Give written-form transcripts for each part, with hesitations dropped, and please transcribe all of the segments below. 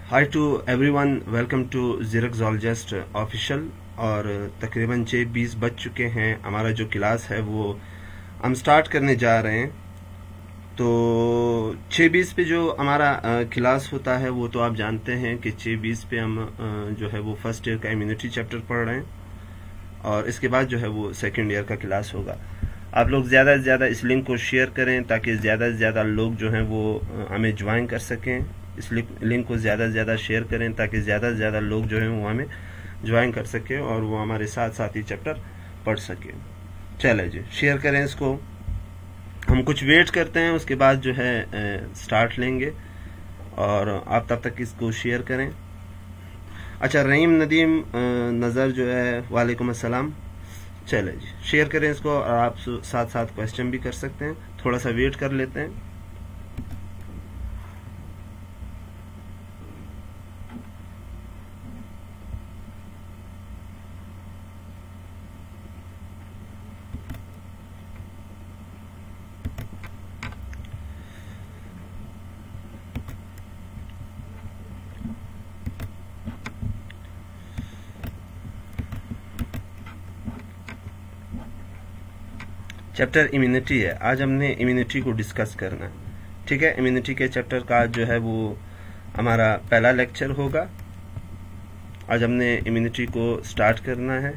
Hi to everyone, welcome to xeroxologist official. और तकरीबन 6:20 बज चुके हैं। हमारा जो क्लास है वो हम स्टार्ट करने जा रहे हैं। तो 6:20 पे जो हमारा क्लास होता है वो तो आप जानते हैं कि 6:20 पे हम जो है वो फर्स्ट ईयर का इम्यूनिटी चैप्टर पढ़ रहे हैं और इसके बाद जो है वो सेकेंड ईयर का क्लास होगा। आप लोग ज़्यादा से ज़्यादा इस लिंक को शेयर करें ताकि ज़्यादा से ज़्यादा लोग जो हैं वो हमें ज्वाइन कर सकें। इस लिंक को ज़्यादा से ज़्यादा शेयर करें ताकि ज़्यादा से ज़्यादा लोग जो हैं वो हमें ज्वाइन कर सकें और वो हमारे साथ साथ ही चैप्टर पढ़ सकें। चले जी, शेयर करें इसको। हम कुछ वेट करते हैं, उसके बाद जो है स्टार्ट लेंगे और आप तब तक इसको शेयर करें। अच्छा, रहीम नदीम नज़र जो है, वालेकुम अस्सलाम। चले जी, शेयर करें इसको और आप साथ साथ क्वेश्चन भी कर सकते हैं। थोड़ा सा वेट कर लेते हैं। चैप्टर इम्यूनिटी है। आज हमने इम्यूनिटी को डिस्कस करना है, ठीक है। इम्यूनिटी के चैप्टर का जो है वो हमारा पहला लेक्चर होगा। आज हमने इम्यूनिटी को स्टार्ट करना है।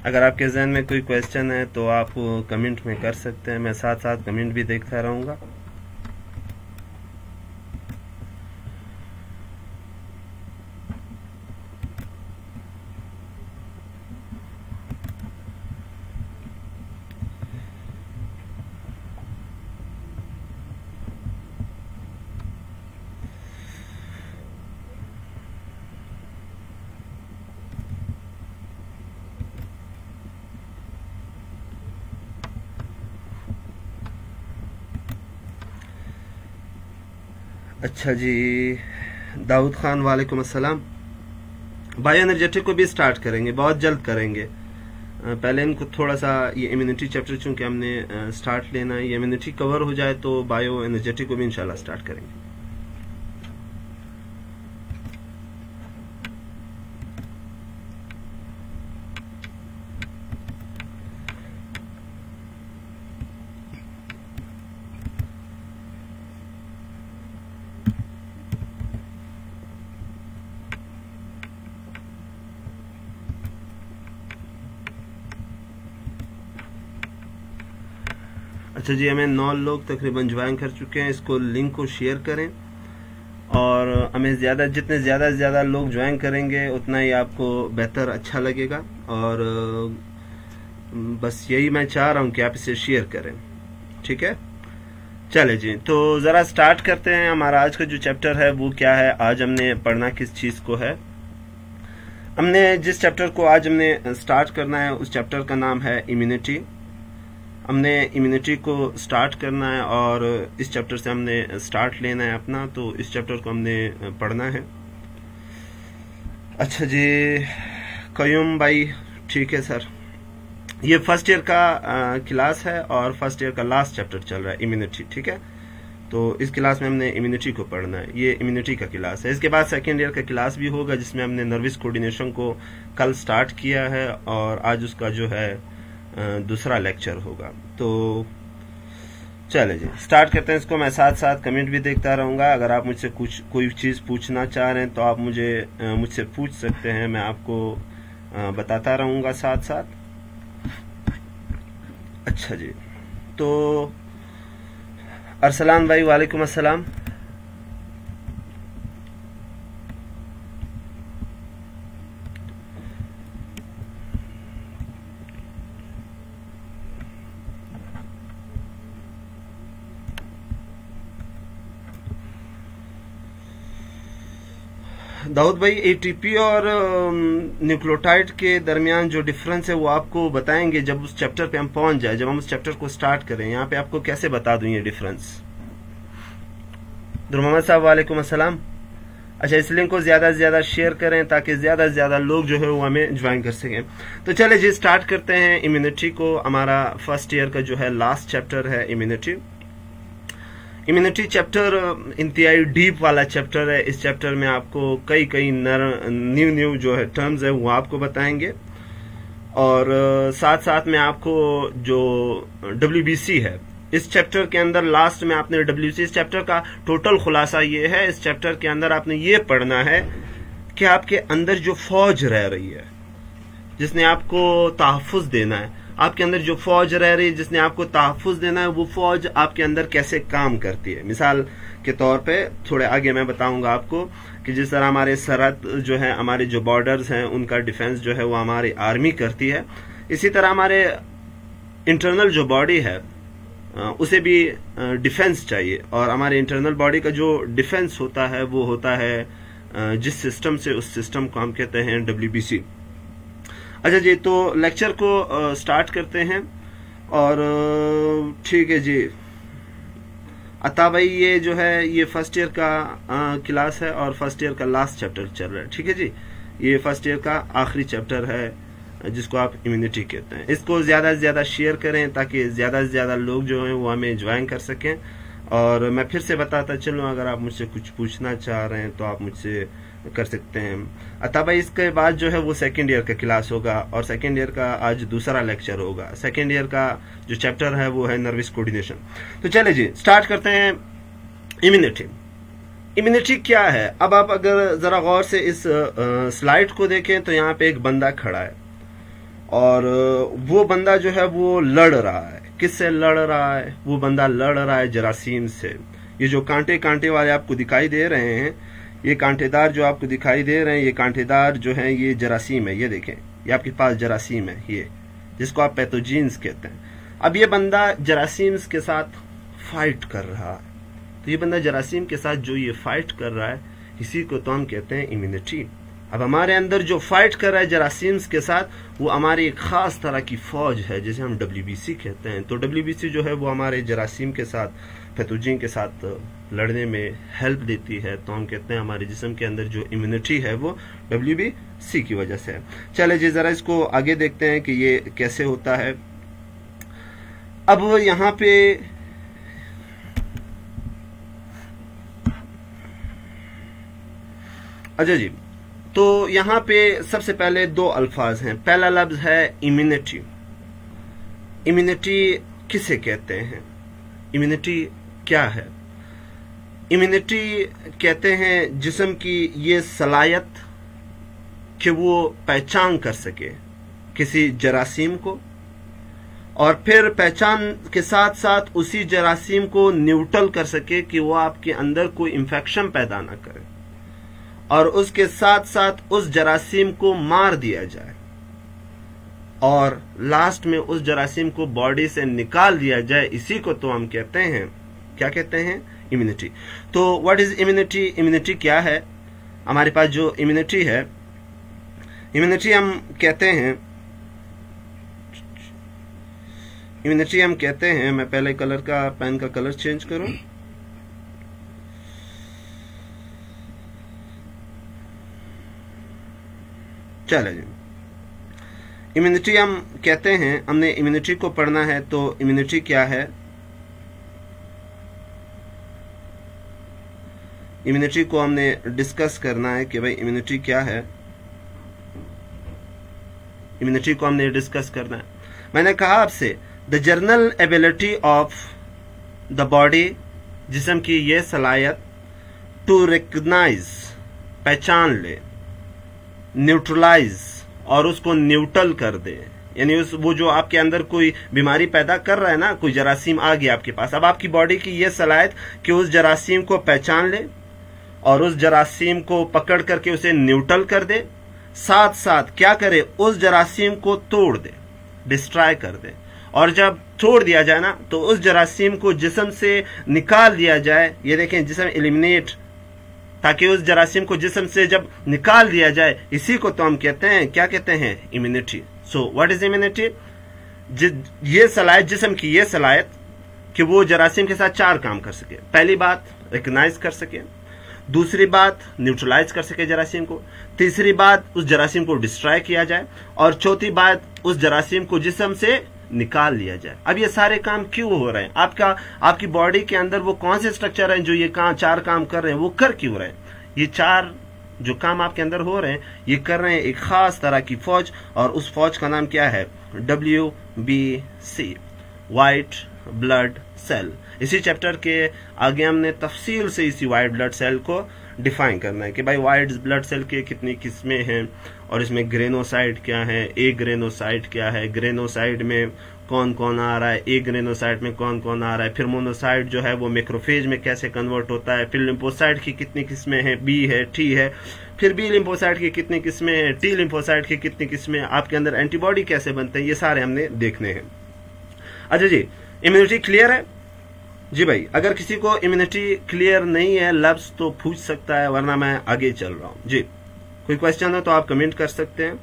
अगर आपके जहन में कोई क्वेश्चन है तो आप कमेंट में कर सकते हैं, मैं साथ साथ कमेंट भी देखता रहूँगा। अच्छा जी, दाऊद खान वालेकुम अस्सलाम। बायो एनर्जेटिक को भी स्टार्ट करेंगे, बहुत जल्द करेंगे। पहले इनको थोड़ा सा ये इम्यूनिटी चैप्टर चूंकि हमने स्टार्ट लेना है, ये इम्यूनिटी कवर हो जाए तो बायो एनर्जेटिक को भी इंशाल्लाह स्टार्ट करेंगे। अच्छा जी, हमें 9 लोग तकरीबन ज्वाइन कर चुके हैं। इसको लिंक को शेयर करें और हमें जितने ज़्यादा से ज़्यादा लोग ज्वाइन करेंगे उतना ही आपको बेहतर अच्छा लगेगा। और बस यही मैं चाह रहा हूँ कि आप इसे शेयर करें, ठीक है। चले जी, तो ज़रा स्टार्ट करते हैं। हमारा आज का जो चैप्टर है वो क्या है, आज हमने पढ़ना किस चीज़ को है। हमने जिस चैप्टर को आज हमने स्टार्ट करना है उस चैप्टर का नाम है इम्यूनिटी। हमने इम्यूनिटी को स्टार्ट करना है और इस चैप्टर से हमने स्टार्ट लेना है अपना, तो इस चैप्टर को हमने पढ़ना है। अच्छा जी, कयूम भाई, ठीक है सर। ये फर्स्ट ईयर का क्लास है और फर्स्ट ईयर का लास्ट चैप्टर चल रहा है इम्यूनिटी, ठीक है। तो इस क्लास में हमने इम्यूनिटी को पढ़ना है, ये इम्यूनिटी का क्लास है। इसके बाद सेकेंड ईयर का क्लास भी होगा जिसमें हमने नर्वस कोऑर्डिनेशन को कल स्टार्ट किया है और आज उसका जो है दूसरा लेक्चर होगा। तो चले जी, स्टार्ट करते हैं इसको। मैं साथ साथ कमेंट भी देखता रहूँगा। अगर आप मुझसे कोई चीज़ पूछना चाह रहे हैं तो आप मुझसे पूछ सकते हैं, मैं आपको बताता रहूँगा साथ साथ। अच्छा जी, तो अरसलान भाई वालेकुम अस्सलाम। दाऊद भाई, एटीपी और न्यूक्लियोटाइड के दरमियान जो डिफरेंस है वो आपको बताएंगे जब उस चैप्टर पे हम पहुंच जाए, जब हम उस चैप्टर को स्टार्ट करें। यहाँ पे आपको कैसे बता दूं ये डिफरेंस। मोहम्मद साहब वालेकुम अस्सलाम। अच्छा, इस लिंक को ज्यादा से ज्यादा शेयर करें ताकि ज्यादा से ज्यादा लोग जो है वो हमें ज्वाइन कर सकें। तो चले जी, स्टार्ट करते हैं इम्यूनिटी को। हमारा फर्स्ट ईयर का जो है लास्ट चैप्टर है इम्यूनिटी। इम्यूनिटी चैप्टर इंतहाई डीप वाला चैप्टर है। इस चैप्टर में आपको कई न्यू जो है टर्म्स है वो आपको बताएंगे, और साथ साथ में आपको जो WBC है इस चैप्टर के अंदर लास्ट में आपने WBC इस चैप्टर का टोटल खुलासा ये है, इस चैप्टर के अंदर आपने ये पढ़ना है कि आपके अंदर जो फौज रह रही है जिसने आपको तहफ़्फ़ुज़ देना है, आपके अंदर जो फौज रह रही है जिसने आपको तहफ़्फ़ुज़ देना है, वो फौज आपके अंदर कैसे काम करती है। मिसाल के तौर पे थोड़े आगे मैं बताऊंगा आपको कि जिस तरह हमारे सरहद जो है, हमारे जो बॉर्डर्स हैं, उनका डिफेंस जो है वो हमारी आर्मी करती है, इसी तरह हमारे इंटरनल जो बॉडी है उसे भी डिफेंस चाहिए, और हमारे इंटरनल बॉडी का जो डिफेंस होता है वो होता है जिस सिस्टम से, उस सिस्टम को हम कहते हैं WBC। अच्छा जी, तो लेक्चर को स्टार्ट करते हैं। और ठीक है जी, अता भाई ये जो है ये फर्स्ट ईयर का क्लास है और फर्स्ट ईयर का लास्ट चैप्टर चल रहा है। ठीक है जी, ये फर्स्ट ईयर का आखिरी चैप्टर है जिसको आप इम्यूनिटी कहते हैं। इसको ज्यादा से ज्यादा शेयर करें ताकि ज्यादा से ज्यादा लोग जो हैं वो हमें ज्वाइन कर सकें। और मैं फिर से बताता चलूं, अगर आप मुझसे कुछ पूछना चाह रहे हैं तो आप मुझसे कर सकते हैं। अता भाई इसके बाद जो है वो सेकेंड ईयर का क्लास होगा, और सेकेंड ईयर का आज दूसरा लेक्चर होगा। सेकेंड ईयर का जो चैप्टर है वो है नर्वस कोऑर्डिनेशन। तो चले जी स्टार्ट करते हैं। इम्यूनिटी, इम्यूनिटी क्या है? अब आप अगर जरा गौर से इस स्लाइड को देखें तो यहाँ पे एक बंदा खड़ा है, और वो बंदा जो है वो लड़ रहा है। किससे लड़ रहा है? वो बंदा लड़ रहा है जरासीम से। ये जो कांटे कांटे वाले आपको दिखाई दे रहे हैं, ये कांटेदार जो आपको दिखाई दे रहे हैं, ये कांटेदार जो है ये जरासीम है। ये देखें, ये आपके पास जरासीम है, ये जिसको आप पैथोजेंस कहते हैं। अब ये बंदा जरासीम्स के साथ फाइट कर रहा है, तो ये बंदा जरासीम के साथ जो ये फाइट कर रहा है, इसी को तो हम कहते हैं इम्यूनिटी। अब हमारे अंदर जो फाइट कर रहा है जरासीम्स के साथ, वो हमारी एक खास तरह की फौज है जिसे हम WBC कहते हैं। तो WBC जो है वो हमारे जरासीम के साथ, पैथोजेन के साथ लड़ने में हेल्प देती है। तो हम कहते हैं हमारे जिस्म के अंदर जो इम्यूनिटी है वो WBC की वजह से है। चले जी जरा इसको आगे देखते हैं कि ये कैसे होता है। अब यहाँ पे अच्छा जी, तो यहाँ पे सबसे पहले दो अल्फाज हैं। पहला लफ्ज है इम्यूनिटी। इम्यूनिटी किसे कहते हैं? इम्यूनिटी क्या है? इम्यूनिटी कहते हैं जिस्म की ये सलाहियत कि वो पहचान कर सके किसी जरासीम को, और फिर पहचान के साथ साथ उसी जरासीम को न्यूट्रल कर सके कि वो आपके अंदर कोई इंफेक्शन पैदा ना करे, और उसके साथ साथ उस जरासीम को मार दिया जाए, और लास्ट में उस जरासीम को बॉडी से निकाल दिया जाए। इसी को तो हम कहते हैं, क्या कहते हैं? इम्यूनिटी। तो व्हाट इज इम्यूनिटी? इम्यूनिटी क्या है? हमारे पास जो इम्यूनिटी है, इम्यूनिटी हम कहते हैं, इम्यूनिटी हम कहते हैं, मैं पहले कलर का पेन का कलर चेंज करूं। चले जी, इम्यूनिटी हम कहते हैं, हमने इम्यूनिटी को पढ़ना है। तो इम्यूनिटी क्या है? इम्यूनिटी को हमने डिस्कस करना है कि भाई इम्यूनिटी क्या है। इम्यूनिटी को हमने डिस्कस करना है। मैंने कहा आपसे the general ability of the body, जिस्म की ये सलाहियत टू रिकग्नाइज, पहचान ले, न्यूट्रलाइज और उसको न्यूट्रल कर दे, यानी उस वो जो आपके अंदर कोई बीमारी पैदा कर रहा है ना, कोई जरासीम आ गया आपके पास, अब आपकी बॉडी की ये सलाहियत कि उस जरासीम को पहचान ले और उस जरासीम को पकड़ करके उसे न्यूट्रल कर दे, साथ साथ क्या करे, उस जरासीम को तोड़ दे, डिस्ट्रॉय कर दे। और जब तोड़ दिया जाए ना, तो उस जरासीम को जिस्म से निकाल दिया जाए। ये देखें, जिस्म एलिमिनेट, ताकि उस जरासीम को जिस्म से जब निकाल दिया जाए, इसी को तो हम कहते हैं, क्या कहते हैं? Immunity. So what is immunity? ये सलाहियत, जिस्म की ये सलाहियत कि वो जरासीम के साथ चार काम कर सके। पहली बात, रिकग्नाइज कर सके। दूसरी बात, न्यूट्रलाइज कर सके जरासीम को। तीसरी बात, उस जरासीम को डिस्ट्रॉय किया जाए। और चौथी बात, उस जरासीम को जिस्म से निकाल लिया जाए। अब ये सारे काम क्यों हो रहे हैं? आपकी बॉडी के अंदर वो कौन से स्ट्रक्चर हैं जो ये चार काम कर रहे हैं? वो कर क्यों रहे हैं? ये चार जो काम आपके अंदर हो रहे हैं, ये कर रहे हैं एक खास तरह की फौज, और उस फौज का नाम क्या है? WBC, white blood cell. इसी चैप्टर के आगे हमने तफसील से इसी व्हाइट ब्लड सेल को डिफाइन करना है कि भाई व्हाइट ब्लड सेल के कितनी किस्में हैं, और इसमें ग्रेनोसाइट क्या है, ए ग्रेनोसाइट क्या है, ग्रेनोसाइट में कौन कौन आ रहा है, ए ग्रेनोसाइट में कौन कौन आ रहा है, फिर मोनोसाइट जो है वो मैक्रोफेज में कैसे कन्वर्ट होता है, फिर लिम्फोसाइट की कितनी किस्में हैं, बी है, टी है, फिर बी लिम्फोसाइट की कितनी किस्में हैं, टी लिम्फोसाइट की कितनी किस्में, आपके अंदर एंटीबॉडी कैसे बनते हैं, ये सारे हमने देखने हैं। अच्छा जी, इम्यूनिटी क्लियर है? जी भाई, अगर किसी को इम्यूनिटी क्लियर नहीं है लफ्ज तो पूछ सकता है, वरना मैं आगे चल रहा हूं। जी, कोई क्वेश्चन हो तो आप कमेंट कर सकते हैं,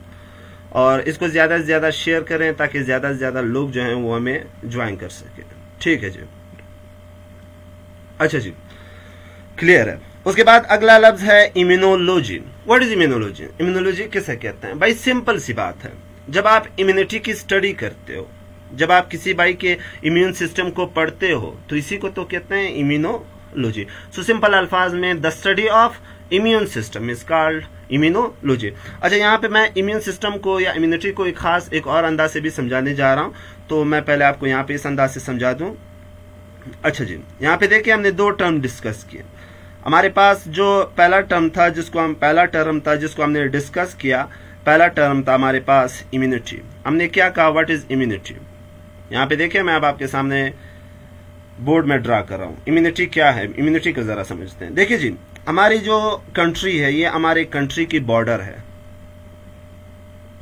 और इसको ज्यादा से ज्यादा शेयर करें ताकि ज्यादा से ज्यादा लोग जो हैं वो हमें ज्वाइन कर सके। ठीक है जी। अच्छा जी, क्लियर है। उसके बाद अगला लफ्ज है immunology. What is immunology? Immunology किसे कहते हैं? भाई सिंपल सी बात है, जब आप इम्यूनिटी की स्टडी करते हो, जब आप किसी भाई के इम्यून सिस्टम को पढ़ते हो, तो इसी को तो कहते हैं इम्यूनोलॉजी। सो सिंपल अल्फाज में the study of immune system is called immunology. अच्छा, यहाँ पे मैं इम्यून सिस्टम को या इम्यूनिटी को एक और अंदाज से भी समझाने जा रहा हूं, तो मैं पहले आपको यहाँ पे इस अंदाज से समझा दूं। अच्छा जी, यहाँ पे देखिए हमने दो टर्म डिस्कस किए। हमारे पास जो पहला टर्म था जिसको हमने डिस्कस किया, पहला टर्म था हमारे पास इम्यूनिटी। हमने क्या कहा? What is immunity? यहाँ पे देखिए मैं अब आपके सामने बोर्ड में ड्रा कर रहा हूं। इम्यूनिटी क्या है? इम्यूनिटी को जरा समझते हैं। देखिए जी, हमारी जो कंट्री है ये हमारे कंट्री की बॉर्डर है।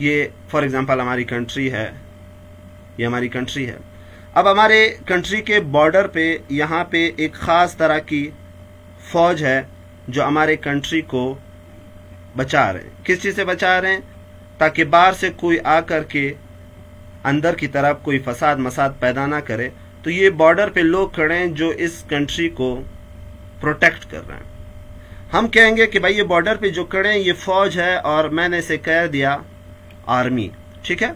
ये फॉर एग्जांपल हमारी कंट्री है, ये हमारी कंट्री है। अब हमारे कंट्री के बॉर्डर पे यहाँ पे एक खास तरह की फौज है जो हमारे कंट्री को बचा रहे हैं। किस चीज से बचा रहे हैं? ताकि बाहर से कोई आकर के अंदर की तरफ कोई फसाद मसाद पैदा ना करे। तो ये बॉर्डर पे लोग खड़े हैं जो इस कंट्री को प्रोटेक्ट कर रहे हैं। हम कहेंगे कि भाई ये बॉर्डर पे जो खड़े हैं ये फौज है, और मैंने इसे कह दिया आर्मी। ठीक है।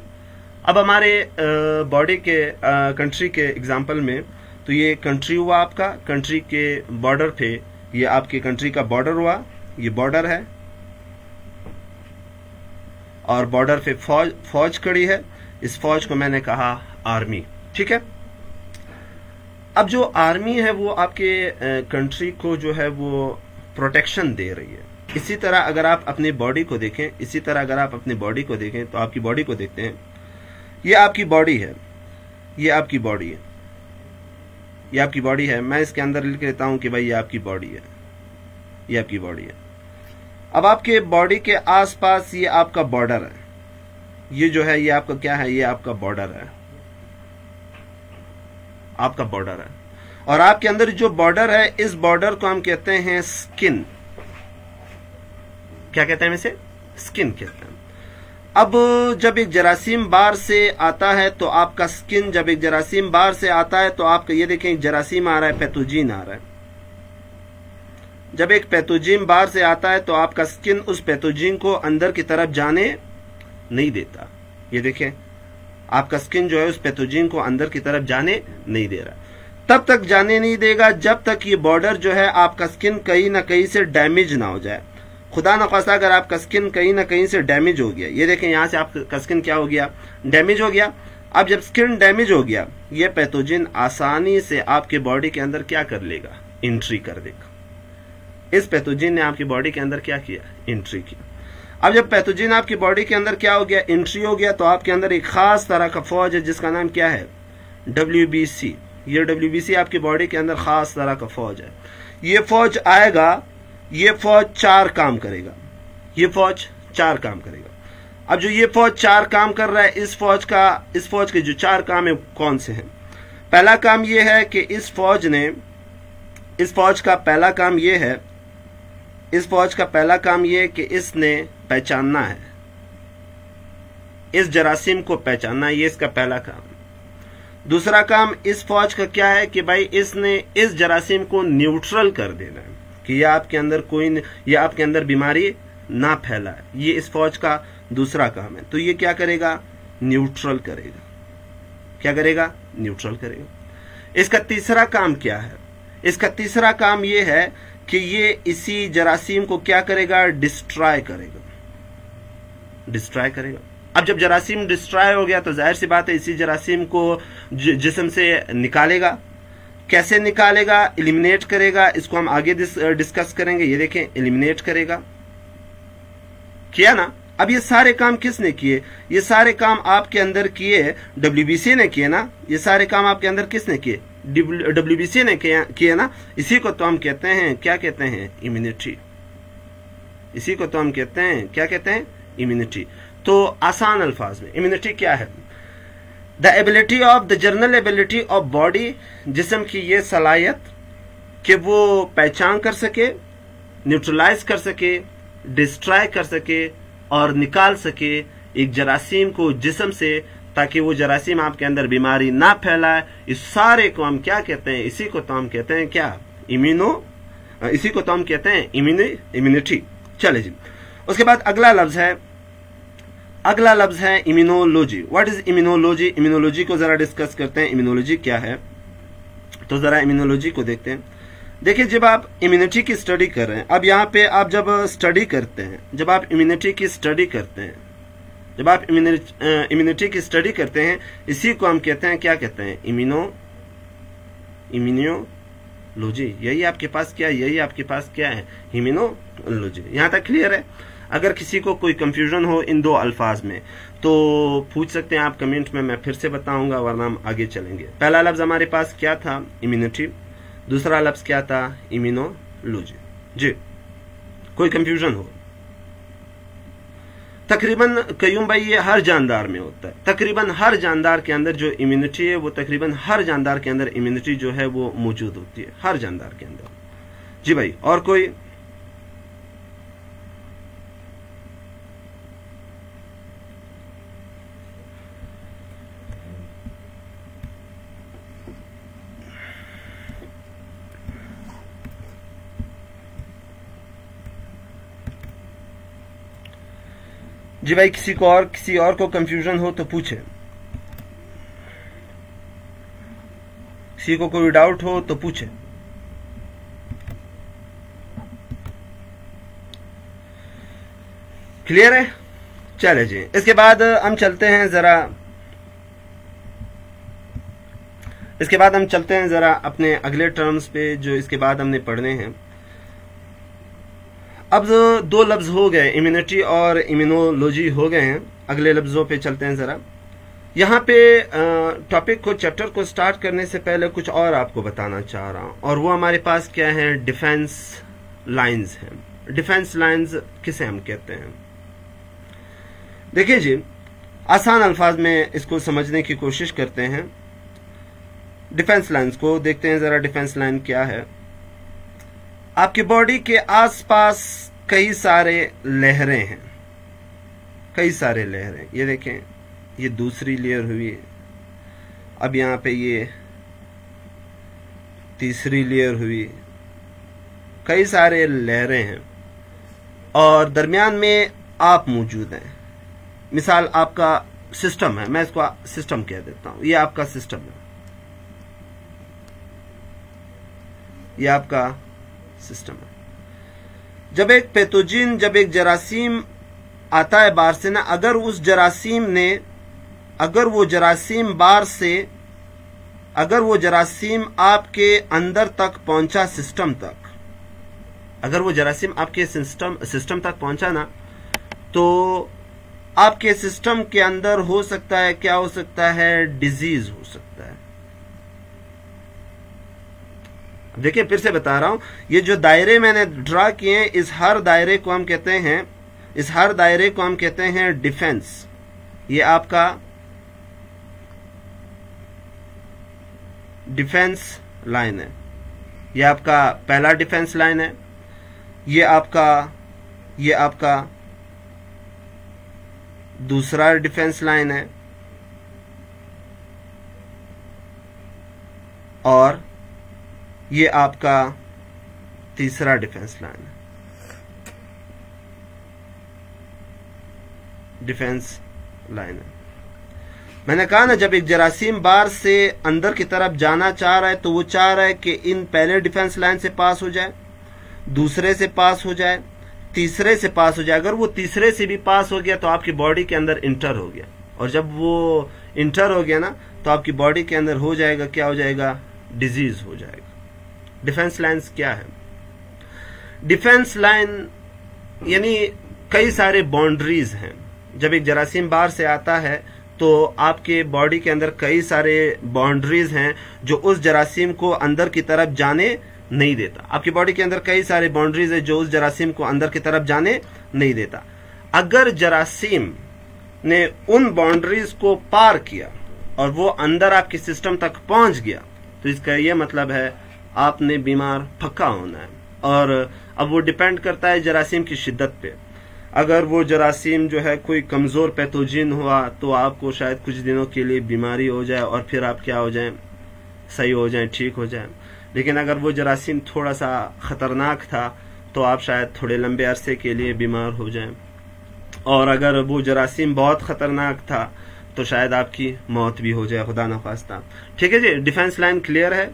अब हमारे बॉडी के कंट्री के एग्जांपल में, तो ये कंट्री हुआ आपका, कंट्री के बॉर्डर पे ये आपके कंट्री का बॉर्डर हुआ, ये बॉर्डर है, और बॉर्डर पे फौज खड़ी है। इस फौज को मैंने कहा आर्मी। ठीक है। अब जो आर्मी है वो आपके कंट्री को जो है वो प्रोटेक्शन दे रही है। इसी तरह अगर आप अपनी बॉडी को देखें, तो आपकी बॉडी को देखते हैं, ये आपकी बॉडी है, ये आपकी बॉडी है, ये आपकी बॉडी है। मैं इसके अंदर लिख लेता हूं कि भाई ये आपकी बॉडी है, ये आपकी बॉडी है। अब आपके बॉडी के आसपास ये आपका बॉर्डर है, ये जो है ये आपका क्या है? ये आपका बॉर्डर है, आपका बॉर्डर है। और आपके अंदर जो बॉर्डर है, इस बॉर्डर को हम कहते हैं स्किन। क्या कहते हैं इसे? स्किन कहते हैं। अब जब एक जरासीम बाहर से आता है तो आपका स्किन, जब एक जरासीम बाहर से आता है तो आपका ये देखें एक जरासीम आ रहा है, पैथोजीन आ रहा है। जब एक पैथोजीन बाहर से आता है तो आपका स्किन उस पैथोजीन को अंदर की तरफ जाने नहीं देता। ये देखें आपका स्किन जो है उस पैथोजीन को अंदर की तरफ जाने नहीं दे रहा। तब तक जाने नहीं देगा जब तक ये बॉर्डर जो है आपका स्किन कहीं ना कहीं से डैमेज ना हो जाए। खुदा न खास्ता अगर आपका स्किन कहीं ना कहीं से डैमेज हो गया, ये देखें यहां से आपका स्किन क्या हो गया? डैमेज हो गया। अब जब स्किन डैमेज हो गया, ये पैथोजिन आसानी से आपके बॉडी के अंदर क्या कर लेगा? एंट्री कर देगा। इस पैथोजिन ने आपकी बॉडी के अंदर क्या किया? एंट्री किया। अब जब पैथोजिन आपकी बॉडी के अंदर क्या हो गया? एंट्री हो गया, तो आपके अंदर एक खास तरह का फौज है जिसका नाम क्या है? WBC। ये WBC आपकी बॉडी के अंदर खास तरह का फौज है। ये फौज आएगा, ये फौज 4 काम करेगा, ये फौज 4 काम करेगा। अब जो ये फौज 4 काम कर रहा है, इस फौज के जो 4 काम है कौन से हैं? पहला काम ये है कि इस फौज का पहला काम ये है, इस फौज का पहला काम ये है कि इसने पहचानना है, इस जरासीम को पहचानना है, ये इसका पहला काम है। दूसरा काम इस फौज का क्या है कि भाई इसने इस जरासीम को न्यूट्रल कर देना है कि ये आपके अंदर बीमारी ना फैलाए। ये इस फौज का दूसरा काम है। तो ये क्या करेगा? न्यूट्रल करेगा क्या करेगा? न्यूट्रल करेगा। इसका तीसरा काम क्या है? इसका तीसरा काम यह है कि ये इसी जरासीम को क्या करेगा? डिस्ट्रॉय करेगा, डिस्ट्रॉय करेगा। अब जब जरासीम डिस्ट्रॉय हो गया तो जाहिर सी बात है इसी जरासीम को जिस्म से निकालेगा। कैसे निकालेगा? एलिमिनेट करेगा। इसको हम आगे डिस्कस करेंगे। ये देखें, एलिमिनेट करेगा, किया ना। अब ये सारे काम किसने किए? ये सारे काम आपके अंदर किए, डब्ल्यूबीसी ने किए ना। ये सारे काम आपके अंदर किसने किए? डब्ल्यूबीसी ने किए ना। इसी को तो हम कहते हैं, क्या कहते हैं? इम्यूनिटी। इसी को तो हम कहते हैं, क्या कहते हैं? इम्यूनिटी। तो आसान अल्फाज में इम्यूनिटी क्या है? The ability of the general ability of body, जिस्म की ये सलाहियत कि वो पहचान कर सके, न्यूट्रलाइज कर सके, डिस्ट्रॉय कर सके और निकाल सके एक जरासीम को जिस्म से, ताकि वो जरासीम आपके अंदर बीमारी ना फैलाए। इस सारे को हम क्या कहते हैं? इसी को तो हम कहते हैं क्या? इसी को तो हम कहते हैं इम्यूनिटी। चले जी, उसके बाद अगला लफ्ज है immunology. What is immunology? Immunology को जरा डिस्कस करते हैं। इम्यूनोलॉजी क्या है? तो जरा इम्यूनोलॉजी को देखते हैं। देखिए, जब आप इम्यूनिटी की स्टडी कर रहे हैं, अब यहाँ पे आप जब स्टडी करते हैं, जब आप इम्यूनिटी की स्टडी करते हैं, जब आप इम्यूनिटी की स्टडी करते हैं, इसी को हम कहते हैं, क्या कहते हैं? इम्यूनोलॉजी। यही आपके पास क्या है? यही आपके पास क्या है? इम्यूनोलॉजी। यहां तक क्लियर है? अगर किसी को कोई कंफ्यूजन हो इन दो अल्फाज में तो पूछ सकते हैं आप कमेंट में, मैं फिर से बताऊंगा, वरना हम आगे चलेंगे। पहला लफ्ज हमारे पास क्या था? इम्यूनिटी। दूसरा लफ्ज क्या था? इम्यूनोलॉजी। जी, कोई कंफ्यूजन हो? तकरीबन कयूम भाई ये हर जानदार में होता है। तकरीबन हर जानदार के अंदर जो इम्यूनिटी है, वो तकरीबन हर जानदार के अंदर इम्यूनिटी जो है वो मौजूद होती है, हर जानदार के अंदर। जी भाई, और कोई? जी भाई, किसी और को कंफ्यूजन हो तो पूछे। किसी को कोई डाउट हो तो पूछे। क्लियर है? चले जी, इसके बाद हम चलते हैं जरा अपने अगले टर्म्स पे, जो इसके बाद हमने पढ़ने हैं। अब दो लफ्ज हो गए, इम्यूनिटी और इम्यूनोलॉजी हो गए हैं। अगले लफ्जों पे चलते हैं जरा। यहाँ पे टॉपिक को, चैप्टर को स्टार्ट करने से पहले कुछ और आपको बताना चाह रहा हूं, और वो हमारे पास क्या है? डिफेंस लाइंस हैं। डिफेंस लाइंस किसे हम कहते हैं? देखिए जी, आसान अल्फाज में इसको समझने की कोशिश करते हैं। डिफेंस लाइंस को देखते हैं जरा। डिफेंस लाइन क्या है? आपकी बॉडी के आसपास कई सारे लहरें हैं, कई सारे लहरें। ये देखें, ये दूसरी लेयर हुई, अब यहां पे ये तीसरी लेयर हुई, कई सारे लहरें हैं और दरमियान में आप मौजूद हैं। मिसाल आपका सिस्टम है, मैं इसको सिस्टम कह देता हूं। ये आपका सिस्टम है, ये आपका सिस्टम है। जब एक पैथोजन, जब एक जरासीम आता है बाहर से ना, अगर वो जरासीम आपके अंदर तक पहुंचा, सिस्टम तक, अगर वो जरासीम आपके सिस्टम तक पहुंचा ना, तो आपके सिस्टम के अंदर हो सकता है, क्या हो सकता है? डिजीज हो सकता है। देखिए, फिर से बता रहा हूं, ये जो दायरे मैंने ड्रा किए हैं, इस हर दायरे को हम कहते हैं डिफेंस। ये आपका डिफेंस लाइन है, ये आपका पहला डिफेंस लाइन है, ये आपका दूसरा डिफेंस लाइन है, और ये आपका तीसरा डिफेंस लाइन है। डिफेंस लाइन है। मैंने कहा ना, जब एक जरासीम बाहर से अंदर की तरफ जाना चाह रहा है तो वो चाह रहा है कि इन पहले डिफेंस लाइन से पास हो जाए, दूसरे से पास हो जाए, तीसरे से पास हो जाए। अगर वो तीसरे से भी पास हो गया तो आपकी बॉडी के अंदर इंटर हो गया, और जब वो इंटर हो गया ना तो आपकी बॉडी के अंदर हो जाएगा, क्या हो जाएगा, डिजीज हो जाएगा। डिफेंस लाइन्स क्या है? डिफेंस लाइन यानी कई सारे बाउंड्रीज हैं। जब एक जरासीम बाहर से आता है तो आपके बॉडी के अंदर कई सारे बाउंड्रीज हैं जो उस जरासीम को अंदर की तरफ जाने नहीं देता। आपकी बॉडी के अंदर कई सारे बाउंड्रीज है जो उस जरासीम को अंदर की तरफ जाने नहीं देता। अगर जरासीम ने उन बाउंड्रीज को पार किया और वो अंदर आपके सिस्टम तक पहुंच गया तो इसका यह मतलब है आपने बीमार पक्का होना है। और अब वो डिपेंड करता है जरासीम की शिद्दत पे। अगर वो जरासीम जो है कोई कमजोर पैथोजिन हुआ तो आपको शायद कुछ दिनों के लिए बीमारी हो जाए और फिर आप क्या हो जाएं, सही हो जाएं, ठीक हो जाएं। लेकिन अगर वो जरासीम थोड़ा सा खतरनाक था तो आप शायद थोड़े लंबे अरसे के लिए बीमार हो जाएं। और अगर वो जरासीम बहुत खतरनाक था तो शायद आपकी मौत भी हो जाए, खुदा न खास्ता। ठीक है जी, डिफेंस लाइन क्लियर है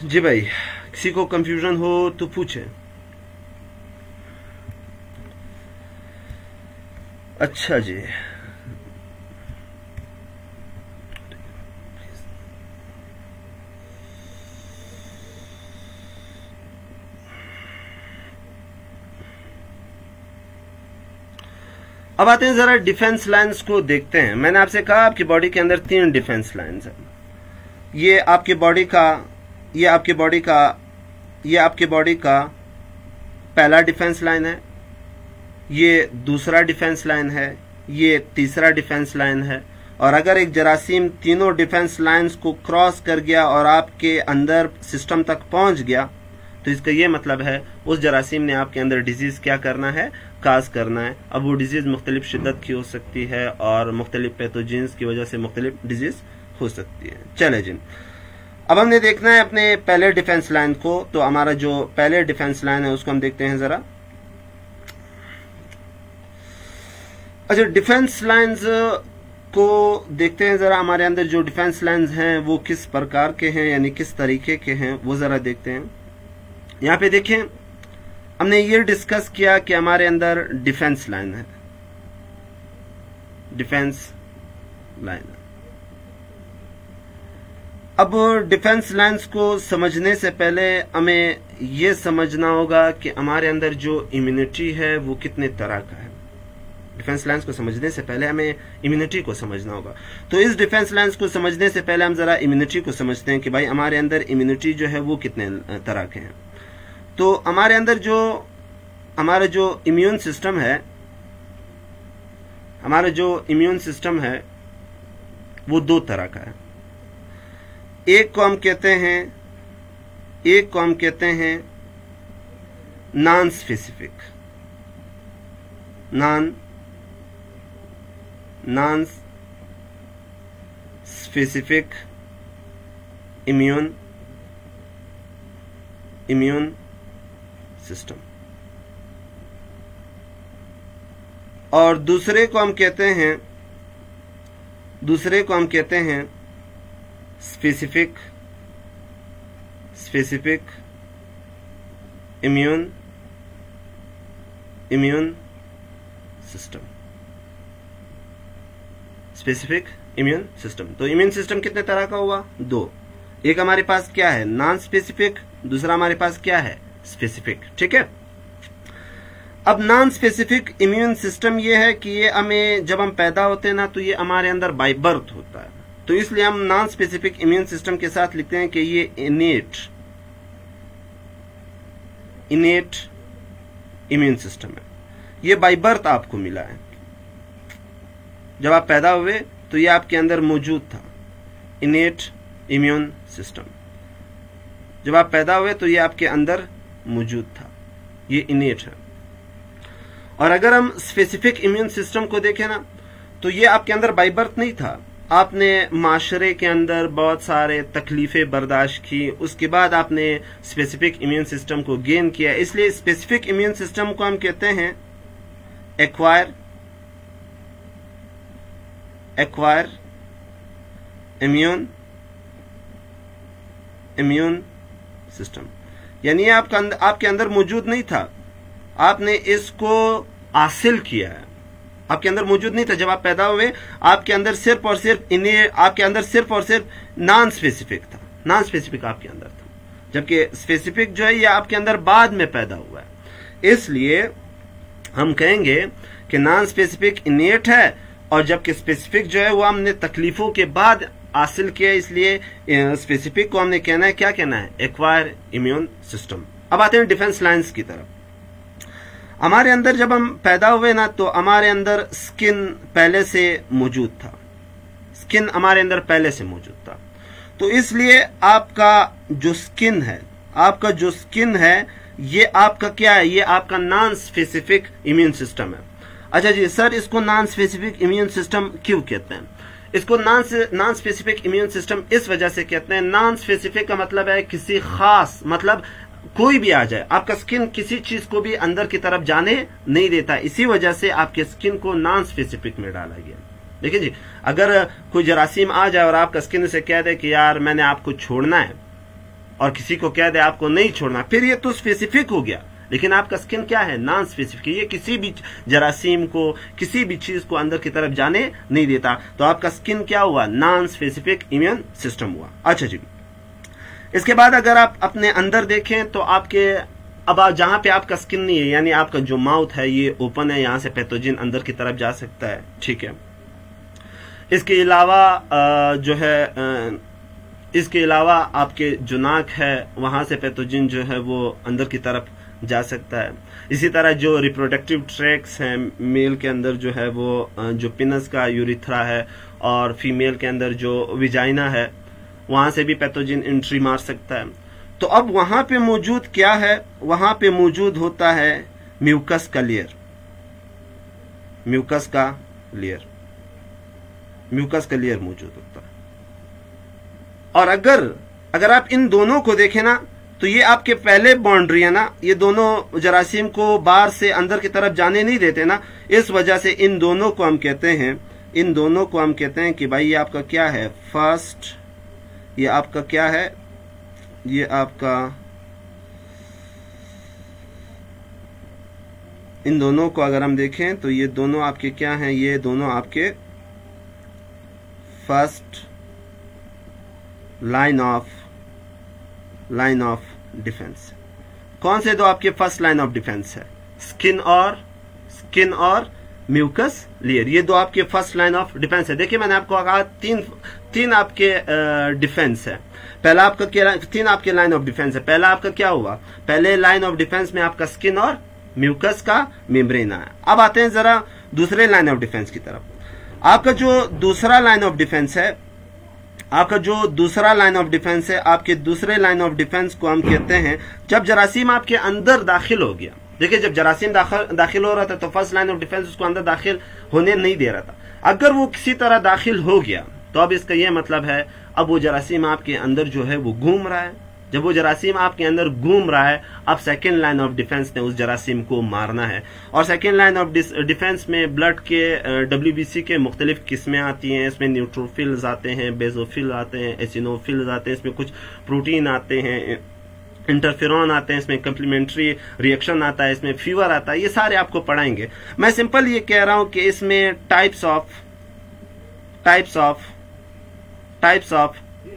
जी भाई? किसी को कंफ्यूजन हो तो पूछे। अच्छा जी, अब आते हैं जरा डिफेंस लाइंस को देखते हैं। मैंने आपसे कहा आपकी बॉडी के अंदर 3 डिफेंस लाइंस हैं। ये आपकी बॉडी का पहला डिफेंस लाइन है, ये दूसरा डिफेंस लाइन है, ये तीसरा डिफेंस लाइन है। और अगर एक जरासीम तीनों डिफेंस लाइंस को क्रॉस कर गया और आपके अंदर सिस्टम तक पहुंच गया तो इसका यह मतलब है उस जरासीम ने आपके अंदर डिजीज क्या करना है, काज करना है। अब वो डिजीज मुख्तलिफ शिद्दत की हो सकती है और मुख्तलिफ पैथोजेंस की वजह से मुख्तलिफ डिजीज हो सकती है। चले जी, अब हमने देखना है अपने पहले डिफेंस लाइन को। तो हमारा जो पहले डिफेंस लाइन है उसको हम देखते हैं जरा। अच्छा, डिफेंस लाइंस को देखते हैं जरा। हमारे अंदर जो डिफेंस लाइंस हैं वो किस प्रकार के हैं, यानी किस तरीके के हैं, वो जरा देखते हैं। यहां पे देखें, हमने ये डिस्कस किया कि हमारे अंदर डिफेंस लाइन है, डिफेंस लाइन। अब डिफेंस लाइंस को समझने से पहले हमें यह समझना होगा कि हमारे अंदर जो इम्यूनिटी है वो कितने तरह का है। डिफेंस लाइंस को समझने से पहले हमें इम्यूनिटी को समझना होगा। तो इस डिफेंस लाइंस को समझने से पहले हम जरा इम्यूनिटी को समझते हैं कि भाई हमारे अंदर इम्यूनिटी जो है वो कितने तरह के हैं। तो हमारे अंदर हमारा जो इम्यून सिस्टम है, वो 2 तरह का है। एक को हम कहते हैं नॉन स्पेसिफिक इम्यून सिस्टम, और दूसरे को हम कहते हैं specific immune system. Specific immune system. तो इम्यून सिस्टम कितने तरह का हुआ? 2। एक हमारे पास क्या है, नॉन स्पेसिफिक, दूसरा हमारे पास क्या है, स्पेसिफिक। ठीक है। अब नॉन स्पेसिफिक इम्यून सिस्टम ये है कि ये हमें, जब हम पैदा होते हैं ना, तो ये हमारे अंदर बाय बर्थ होता है। तो इसलिए हम नॉन स्पेसिफिक इम्यून सिस्टम के साथ लिखते हैं कि ये इनेट इम्यून सिस्टम है। ये बाय बर्थ आपको मिला है। जब आप पैदा हुए तो ये आपके अंदर मौजूद था, इनेट इम्यून सिस्टम। जब आप पैदा हुए तो ये आपके अंदर मौजूद था, ये इनेट है। और अगर हम स्पेसिफिक इम्यून सिस्टम को देखें ना, तो ये आपके अंदर बाय बर्थ नहीं था। आपने माशरे के अंदर बहुत सारे तकलीफें बर्दाश्त की, उसके बाद आपने स्पेसिफिक इम्यून सिस्टम को गेन किया। इसलिए स्पेसिफिक इम्यून सिस्टम को हम कहते हैं एक्वायर एक्वायर इम्यून सिस्टम, यानी आपके अंदर मौजूद नहीं था, आपने इसको हासिल किया है। आपके अंदर मौजूद नहीं था जब आप पैदा हुए, आपके अंदर सिर्फ और सिर्फ नॉन स्पेसिफिक था, नॉन स्पेसिफिक आपके अंदर था, जबकि स्पेसिफिक जो है ये आपके अंदर बाद में पैदा हुआ है। इसलिए हम कहेंगे कि नॉन स्पेसिफिक इनेट है, और जबकि स्पेसिफिक जो है वो हमने तकलीफों के बाद हासिल किया, इसलिए स्पेसिफिक को हमने कहना है, क्या कहना है, एक्वायर इम्यून सिस्टम। अब आते हैं डिफेंस लाइन्स की तरफ। हमारे अंदर जब हम पैदा हुए ना, तो हमारे अंदर स्किन पहले से मौजूद था, स्किन हमारे अंदर पहले से मौजूद था, तो इसलिए आपका जो स्किन है ये आपका क्या है, ये आपका नॉन स्पेसिफिक इम्यून सिस्टम है। अच्छा जी सर, इसको नॉन स्पेसिफिक इम्यून सिस्टम क्यों कहते हैं? इसको नॉन स्पेसिफिक इम्यून सिस्टम इस वजह से कहते हैं, नॉन स्पेसिफिक का मतलब है किसी खास, मतलब कोई भी आ जाए, आपका स्किन किसी चीज को भी अंदर की तरफ जाने नहीं देता, इसी वजह से आपके स्किन को नॉन स्पेसिफिक में डाला गया। देखिए जी, अगर कोई जरासीम आ जाए और आपका स्किन से कह दे कि यार मैंने आपको छोड़ना है, और किसी को कह दे आपको नहीं छोड़ना, फिर ये तो स्पेसिफिक हो गया, लेकिन आपका स्किन क्या है, नॉन स्पेसिफिक। ये किसी भी जरासीम को, किसी भी चीज को अंदर की तरफ जाने नहीं देता, तो आपका स्किन क्या हुआ, नॉन स्पेसिफिक इम्यून सिस्टम हुआ। अच्छा जी, इसके बाद अगर आप अपने अंदर देखें तो अब जहां पे आपका स्किन नहीं है, यानी आपका जो माउथ है ये ओपन है, यहां से पैथोजन अंदर की तरफ जा सकता है, ठीक है। इसके अलावा आपके जो नाक है वहां से पैथोजन जो है वो अंदर की तरफ जा सकता है। इसी तरह जो रिप्रोडक्टिव ट्रैक्ट्स हैं मेल के अंदर जो है वो जो पिनस का यूरिथ्रा है, और फीमेल के अंदर जो विजाइना है वहां से भी पैथोजन एंट्री मार सकता है। तो अब वहां पे मौजूद क्या है, वहां पे मौजूद होता है म्यूकस का लेयर, म्यूकस का लेयर मौजूद होता है। और अगर आप इन दोनों को देखें ना, तो ये आपके पहले बाउंड्री है ना, ये दोनों जरासीम को बाहर से अंदर की तरफ जाने नहीं देते ना, इस वजह से इन दोनों को हम कहते हैं कि भाई ये आपका क्या है, फर्स्ट, ये आपका क्या है, ये आपका, इन दोनों को अगर हम देखें तो ये दोनों आपके क्या हैं, ये दोनों आपके फर्स्ट लाइन ऑफ डिफेंस। कौन से दो आपके फर्स्ट लाइन ऑफ डिफेंस है, स्किन और म्यूकस लेयर, ये दो आपके फर्स्ट लाइन ऑफ डिफेंस है। देखिए मैंने आपको कहा तीन आपके डिफेंस है, पहला आपका क्या, तीन आपके लाइन ऑफ डिफेंस है। पहला आपका क्या हुआ, पहले लाइन ऑफ डिफेंस में आपका स्किन और म्यूकस का मेम्ब्रेन है। अब आते हैं जरा दूसरे लाइन ऑफ डिफेंस की तरफ। आपका जो दूसरा लाइन ऑफ डिफेंस है, आपके दूसरे लाइन ऑफ डिफेंस को हम कहते हैं जब जरासीम आपके अंदर दाखिल हो गया। देखिए जब जरासीम दाखिल हो रहा था तो फर्स्ट लाइन ऑफ डिफेंस उसको अंदर दाखिल होने नहीं दे रहा था। अगर वो किसी तरह दाखिल हो गया तो अब इसका यह मतलब है अब वो जरासीम आपके अंदर जो है वो घूम रहा है। जब वो जरासीम आपके अंदर घूम रहा है, अब सेकेंड लाइन ऑफ डिफेंस ने उस जरासीम को मारना है। और सेकेंड लाइन ऑफ डिफेंस में ब्लड के WBC के मुख्तलिफ किस्में आती हैं। इसमें न्यूट्रोफिल्स आते हैं, बेजोफिल आते हैं, एसिनोफिल्स आते हैं, इसमें कुछ प्रोटीन आते हैं, इंटरफेरॉन आते हैं, इसमें कम्प्लीमेंट्री रिएक्शन आता है, इसमें फीवर आता है। ये सारे आपको पढ़ाएंगे। मैं सिंपल ये कह रहा हूं कि इसमें टाइप्स ऑफ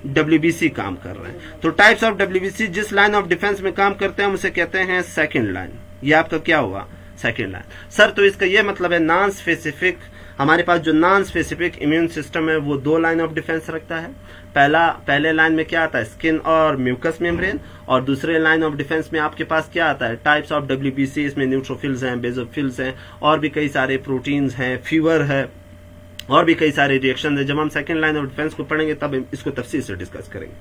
WBC काम कर रहे हैं। तो टाइप्स ऑफ WBC जिस लाइन ऑफ डिफेंस में काम करते हैं उसे कहते हैं सेकंड लाइन। ये आपका क्या हुआ, सेकंड लाइन। सर तो इसका ये मतलब है नॉन स्पेसिफिक, हमारे पास जो नॉन स्पेसिफिक इम्यून सिस्टम है वो दो लाइन ऑफ डिफेंस रखता है। पहले लाइन में क्या आता है, स्किन और म्यूकस मेम्ब्रेन, और दूसरे लाइन ऑफ डिफेंस में आपके पास क्या आता है, टाइप्स ऑफ WBC। इसमें न्यूट्रोफिल्स हैं, बेजोफिल्स हैं, और भी कई सारे प्रोटीन्स हैं, फीवर है, और भी कई सारे रिएक्शन है। जब हम सेकंड लाइन ऑफ डिफेंस को पढ़ेंगे तब इसको तफसील से डिस्कस करेंगे।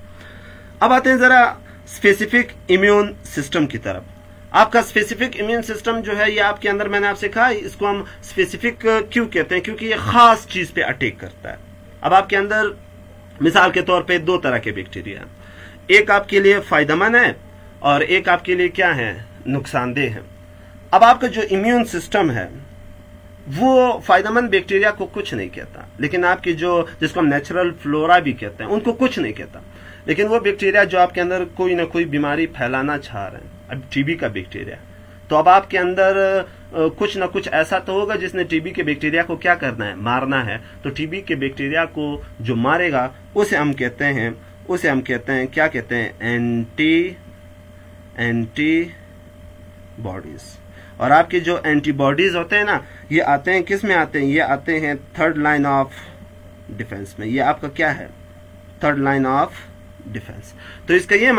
अब आते हैं जरा स्पेसिफिक इम्यून सिस्टम की तरफ। आपका स्पेसिफिक इम्यून सिस्टम जो है ये आपके अंदर, मैंने आपसे कहा इसको हम स्पेसिफिक क्यों कहते हैं, क्योंकि ये खास चीज पे अटैक करता है। अब आपके अंदर मिसाल के तौर पे दो तरह के बैक्टीरिया, एक आपके लिए फायदेमंद है और एक आपके लिए क्या है, नुकसानदेह है। अब आपका जो इम्यून सिस्टम है वो फायदेमंद बैक्टीरिया को कुछ नहीं कहता, लेकिन आपकी जो जिसको हम नेचुरल फ्लोरा भी कहते हैं उनको कुछ नहीं कहता। लेकिन वो बैक्टीरिया जो आपके अंदर कोई ना कोई बीमारी फैलाना चाह रहे हैं, अब टीबी का बैक्टीरिया, तो अब आपके अंदर कुछ ना कुछ ऐसा तो होगा जिसने टीबी के बैक्टीरिया को क्या करना है, मारना है। तो टीबी के बैक्टीरिया को जो मारेगा उसे हम कहते हैं क्या कहते हैं, एंटीबॉडीज। और आपके जो एंटीबॉडीज होते हैं ना, ये आते हैं किस में आते हैं, ये आते हैं थर्ड लाइन ऑफ डिफेंस में। ये आपका क्या है, थर्ड लाइन ऑफ डिफेंस। तो इसका ये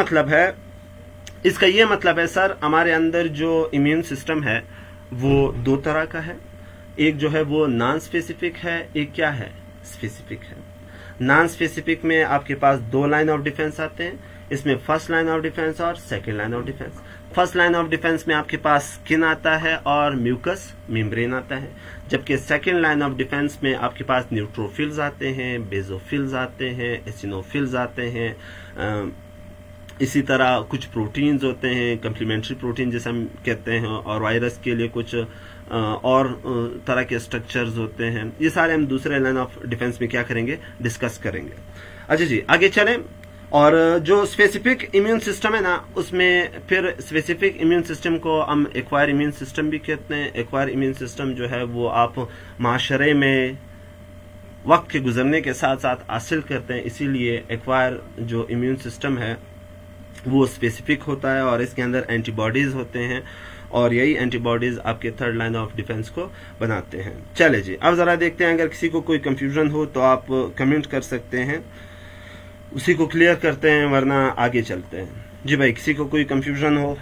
मतलब है सर, हमारे अंदर जो इम्यून सिस्टम है वो दो तरह का है। एक जो है वो नॉन स्पेसिफिक है, एक क्या है, स्पेसिफिक है। नॉन स्पेसिफिक में आपके पास दो लाइन ऑफ डिफेंस आते हैं, इसमें फर्स्ट लाइन ऑफ डिफेंस और second line of defence. First line of defence में आपके पास स्किन आता है और म्यूकस मेम्ब्रेन आता है, जबकि सेकेंड लाइन ऑफ डिफेंस में आपके पास न्यूट्रोफिल्स आते हैं, बेजोफिल्स आते हैं, एसिनोफिल्स आते हैं, इसी तरह कुछ प्रोटीन्स होते हैं, कम्प्लीमेंट्री प्रोटीन जैसे हम कहते हैं, और वायरस के लिए कुछ और तरह के स्ट्रक्चर्स होते हैं। ये सारे हम दूसरे लाइन ऑफ डिफेंस में क्या करेंगे, डिस्कस करेंगे। अच्छा जी, आगे चलें। और जो स्पेसिफिक इम्यून सिस्टम है ना, उसमें फिर स्पेसिफिक इम्यून सिस्टम को हम एक्वायर इम्यून सिस्टम भी कहते हैं। एक्वायर इम्यून सिस्टम जो है वो आप माशरे में वक्त के गुजरने के साथ साथ हासिल करते हैं, इसीलिए एक्वायर जो इम्यून सिस्टम है वो स्पेसिफिक होता है और इसके अंदर एंटीबॉडीज होते हैं, और यही एंटीबॉडीज आपके थर्ड लाइन ऑफ डिफेंस को बनाते हैं। चले जी, अब जरा देखते हैं, अगर किसी को कोई कंफ्यूजन हो तो आप कमेंट कर सकते हैं, उसी को क्लियर करते हैं, वरना आगे चलते हैं। जी भाई, किसी को कोई कंफ्यूजन हो?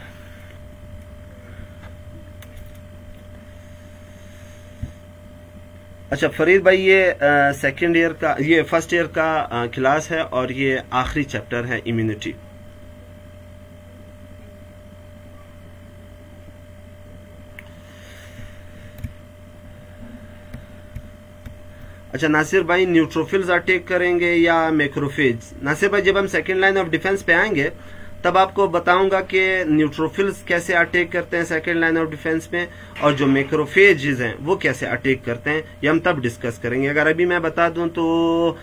अच्छा फरीद भाई, ये सेकंड ईयर का, ये फर्स्ट ईयर का क्लास है और ये आखिरी चैप्टर है, इम्यूनिटी। अच्छा नासिर भाई, न्यूट्रोफिल्स अटैक करेंगे या मैक्रोफेज? नासिर भाई, जब हम सेकेंड लाइन ऑफ डिफेंस पे आएंगे तब आपको बताऊंगा कि न्यूट्रोफिल्स कैसे अटैक करते हैं सेकेंड लाइन ऑफ डिफेंस में, और जो मैक्रोफेजेस हैं वो कैसे अटैक करते हैं, ये हम तब डिस्कस करेंगे। अगर अभी मैं बता दूं तो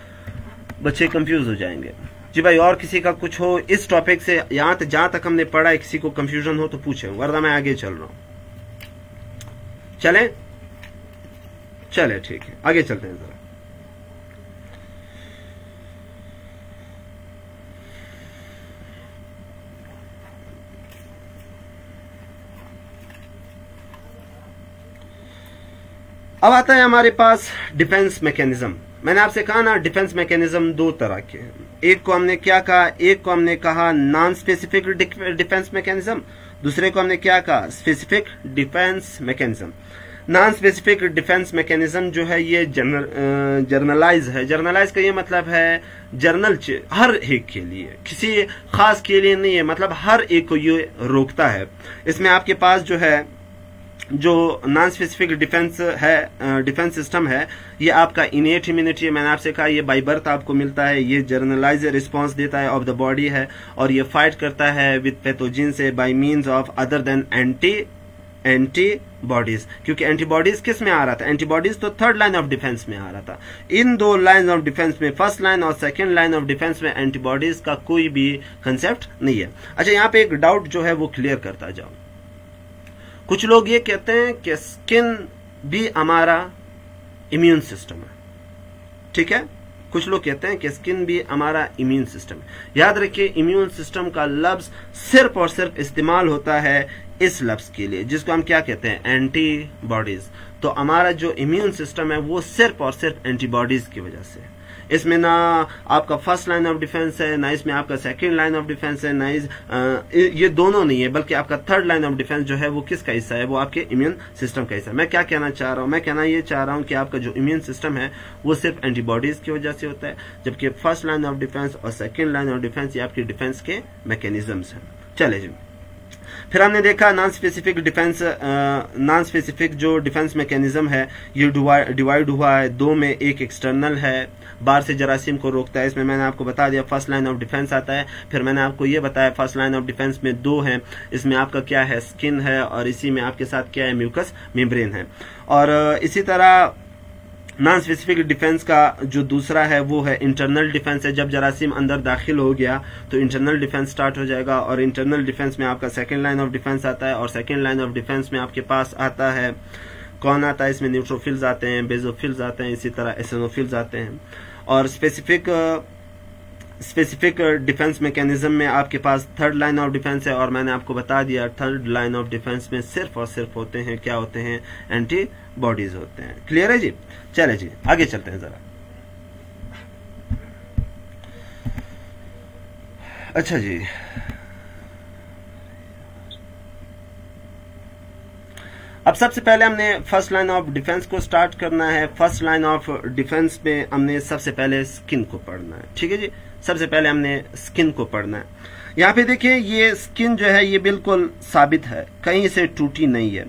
बच्चे कंफ्यूज हो जाएंगे। जी भाई, और किसी का कुछ हो इस टॉपिक से, जहां तक हमने पढ़ा है, किसी को कंफ्यूजन हो तो पूछे, वरना मैं आगे चल रहा हूं। चले ठीक है, आगे चलते हैं जरा। अब आता है हमारे पास डिफेंस मैकेनिज्म। मैंने आपसे कहा ना, डिफेंस मैकेनिज्म दो तरह के हैं। एक को हमने क्या कहा, एक को हमने कहा नॉन स्पेसिफिक डिफेंस मैकेनिज्म, दूसरे को हमने क्या कहा, specific defence mechanism. Non specific defence mechanism जो है ये जर्नलाइज है। जर्नलाइज का ये मतलब है जर्नल हर एक के लिए, किसी खास के लिए नहीं है, मतलब हर एक को ये रोकता है। इसमें आपके पास जो है, जो नॉन स्पेसिफिक डिफेंस सिस्टम है, ये आपका इनेट इम्यूनिटी है। मैंने आपसे कहा ये बाय बर्थ आपको मिलता है, ये जर्नलाइज रिस्पांस देता है ऑफ द बॉडी है, और ये फाइट करता है विद पैथोजन से by means of other than antibodies. क्योंकि एंटीबॉडीज किस में आ रहा था, एंटीबॉडीज तो थर्ड लाइन ऑफ डिफेंस में आ रहा था। इन दो लाइन ऑफ डिफेंस में, फर्स्ट लाइन और सेकेंड लाइन ऑफ डिफेंस में, एंटीबॉडीज का कोई भी कंसेप्ट नहीं है। अच्छा, यहाँ पे एक डाउट जो है वो क्लियर करता जाओ। कुछ लोग ये कहते हैं कि स्किन भी हमारा इम्यून सिस्टम है, ठीक है। कुछ लोग कहते हैं कि स्किन भी हमारा इम्यून सिस्टम है। याद रखिए, इम्यून सिस्टम का लफ्ज सिर्फ और सिर्फ इस्तेमाल होता है इस लफ्ज के लिए, जिसको हम क्या कहते हैं, एंटीबॉडीज। तो हमारा जो इम्यून सिस्टम है वो सिर्फ और सिर्फ एंटीबॉडीज की वजह से। इसमें ना आपका फर्स्ट लाइन ऑफ डिफेंस है, ना इसमें आपका सेकंड लाइन ऑफ डिफेंस है, ना ये दोनों नहीं है, बल्कि आपका थर्ड लाइन ऑफ डिफेंस जो है वो किसका हिस्सा है, वो आपके इम्यून सिस्टम का हिस्सा है। मैं क्या कहना चाह रहा हूं, मैं कहना ये चाह रहा हूं कि आपका जो इम्यून सिस्टम है वो सिर्फ एंटीबॉडीज की वजह से होता है, जबकि फर्स्ट लाइन ऑफ डिफेंस और सेकेंड लाइन ऑफ डिफेंस ये आपकी डिफेंस के मैकेनिज्म्स हैं। चले जी, फिर हमने देखा नॉन स्पेसिफिक जो डिफेंस मैकेनिज्म है ये डिवाइड हुआ है दो में, एक एक्सटर्नल है, बाहर से जरासीम को रोकता है। इसमें मैंने आपको बता दिया फर्स्ट लाइन ऑफ डिफेंस आता है। फिर मैंने आपको ये बताया फर्स्ट लाइन ऑफ डिफेंस में दो है, इसमें आपका क्या है, स्किन है, और इसी में आपके साथ क्या है, म्यूकस मेम्ब्रेन है। और इसी तरह नॉन स्पेसिफिक डिफेंस का जो दूसरा है वो है इंटरनल डिफेंस है। जब जरासीम अंदर दाखिल हो गया तो इंटरनल डिफेंस स्टार्ट हो जाएगा, और इंटरनल डिफेंस में आपका सेकेंड लाइन ऑफ डिफेंस आता है। और सेकेंड लाइन ऑफ डिफेंस में आपके पास आता है, कौन आता है इसमें, न्यूट्रोफिल्स आते हैं, बेजोफिल्स आते हैं, इसी तरह एसिनोफिल्स आते हैं। और स्पेसिफिक डिफेंस मैकेनिज्म में आपके पास थर्ड लाइन ऑफ डिफेंस है, और मैंने आपको बता दिया थर्ड लाइन ऑफ डिफेंस में सिर्फ और सिर्फ होते हैं, क्या होते हैं, एंटीबॉडीज होते हैं। क्लियर है जी? चले जी आगे चलते हैं जरा। अच्छा जी, अब सबसे पहले हमने फर्स्ट लाइन ऑफ डिफेंस को स्टार्ट करना है। फर्स्ट लाइन ऑफ डिफेंस में हमने सबसे पहले स्किन को पढ़ना है। ठीक है जी, सबसे पहले हमने स्किन को पढ़ना है। यहाँ पे देखिए ये स्किन जो है ये बिल्कुल साबित है, कहीं से टूटी नहीं है।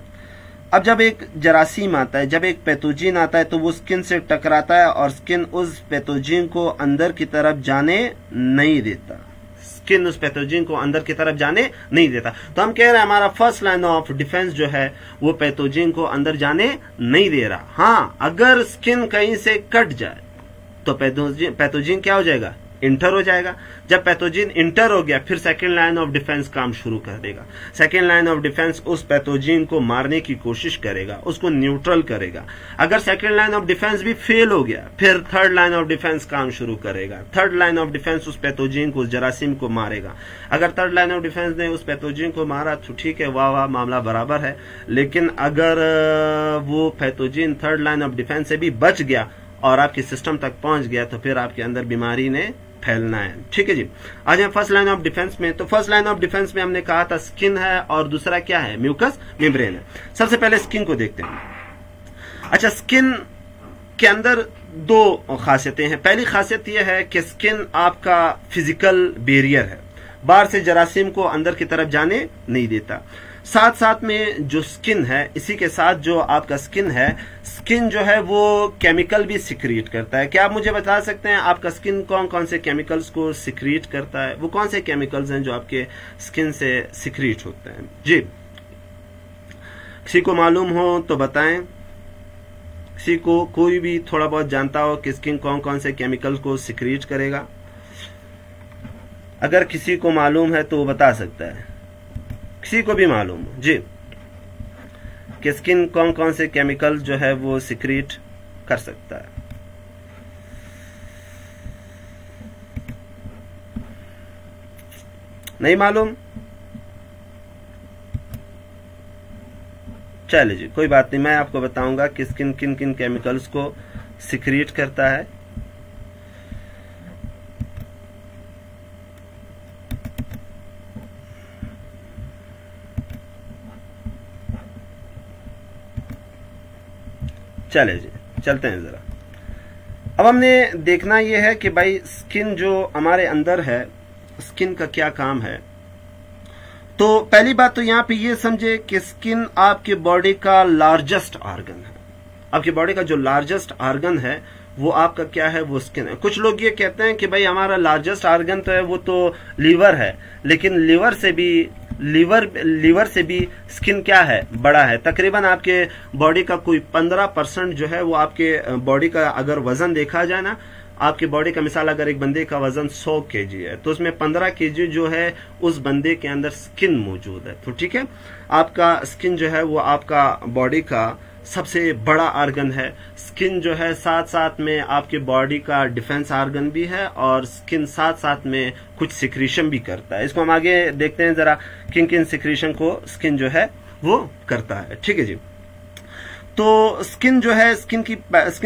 अब जब एक जरासीम आता है, जब एक पैथोजन आता है तो वो स्किन से टकराता है और स्किन उस पैथोजन को अंदर की तरफ जाने नहीं देता, स्किन उस पैथोजन को अंदर की तरफ जाने नहीं देता। तो हम कह रहे हैं हमारा फर्स्ट लाइन ऑफ डिफेंस जो है वो पैथोजन को अंदर जाने नहीं दे रहा। हाँ, अगर स्किन कहीं से कट जाए तो पैथोजन क्या हो जाएगा, इंटर हो जाएगा। जब पैथोजन इंटर हो गया फिर सेकेंड लाइन ऑफ डिफेंस काम शुरू कर देगा। सेकेंड लाइन ऑफ डिफेंस उस पैथोजन को मारने की कोशिश करेगा, उसको न्यूट्रल करेगा। अगर सेकेंड लाइन ऑफ डिफेंस भी फेल हो गया फिर थर्ड लाइन ऑफ डिफेंस काम शुरू करेगा। थर्ड लाइन ऑफ डिफेंस उस पैथोजन को, उस जरासीम को मारेगा। अगर थर्ड लाइन ऑफ डिफेंस ने उस पैथोजन को मारा तो ठीक है, वाह वाह, मामला बराबर है। लेकिन अगर वो pathogen third line of defence से भी बच गया और आपके सिस्टम तक पहुंच गया तो फिर आपके अंदर बीमारी ने फैलना है। ठीक है जी, आज हम फर्स्ट लाइन ऑफ डिफेंस में। तो फर्स्ट लाइन ऑफ डिफेंस में हमने कहा था स्किन है और दूसरा क्या है, म्यूकस मेम्ब्रेन है। सबसे पहले स्किन को देखते हैं। अच्छा, स्किन के अंदर दो खासियतें हैं। पहली खासियत यह है कि स्किन आपका फिजिकल बैरियर है, बाहर से जरासीम को अंदर की तरफ जाने नहीं देता। साथ साथ में जो स्किन है, इसी के साथ जो आपका स्किन है, स्किन जो है वो केमिकल भी सिक्रीट करता है। क्या आप मुझे बता सकते हैं आपका स्किन कौन कौन से केमिकल्स को सिक्रीट करता है? वो कौन से केमिकल्स हैं जो आपके स्किन से सिक्रीट होते हैं? जी, किसी को मालूम हो तो बताएं। किसी को, कोई भी थोड़ा बहुत जानता हो कि स्किन कौन कौन से केमिकल्स को सिक्रीट करेगा? अगर किसी को मालूम है तो वो बता सकता है। किसी को भी मालूम हो जी कि स्किन कौन कौन से केमिकल जो है वो सिक्रीट कर सकता है? नहीं मालूम? चलिए जी, कोई बात नहीं, मैं आपको बताऊंगा कि स्किन किन किन केमिकल्स को सिक्रीट करता है। चले जी, चलते हैं जरा। अब हमने देखना यह है कि भाई स्किन जो हमारे अंदर है, स्किन का क्या काम है। तो पहली बात तो यहां पे ये समझे कि स्किन आपके बॉडी का लार्जेस्ट ऑर्गन है। आपकी बॉडी का जो लार्जेस्ट ऑर्गन है वो आपका क्या है, वो स्किन है। कुछ लोग ये कहते हैं कि भाई हमारा लार्जेस्ट ऑर्गन तो है वो तो लीवर है, लेकिन लीवर से भी स्किन क्या है, बड़ा है। तकरीबन आपके बॉडी का कोई 15% जो है वो आपके बॉडी का, अगर वजन देखा जाए ना, आपकी बॉडी का मिसाल अगर एक बंदे का वजन 100 kg है तो उसमें 15 kg जो है उस बंदे के अंदर स्किन मौजूद है। तो ठीक है, आपका स्किन जो है वो आपका बॉडी का सबसे बड़ा ऑर्गन है। स्किन जो है साथ साथ में आपके बॉडी का डिफेंस ऑर्गन भी है, और स्किन साथ साथ में कुछ सिक्रीशन भी करता है। इसको हम आगे देखते हैं जरा, किन किन सिक्रीशन को स्किन जो है वो करता है। ठीक है जी, तो स्किन जो है, स्किन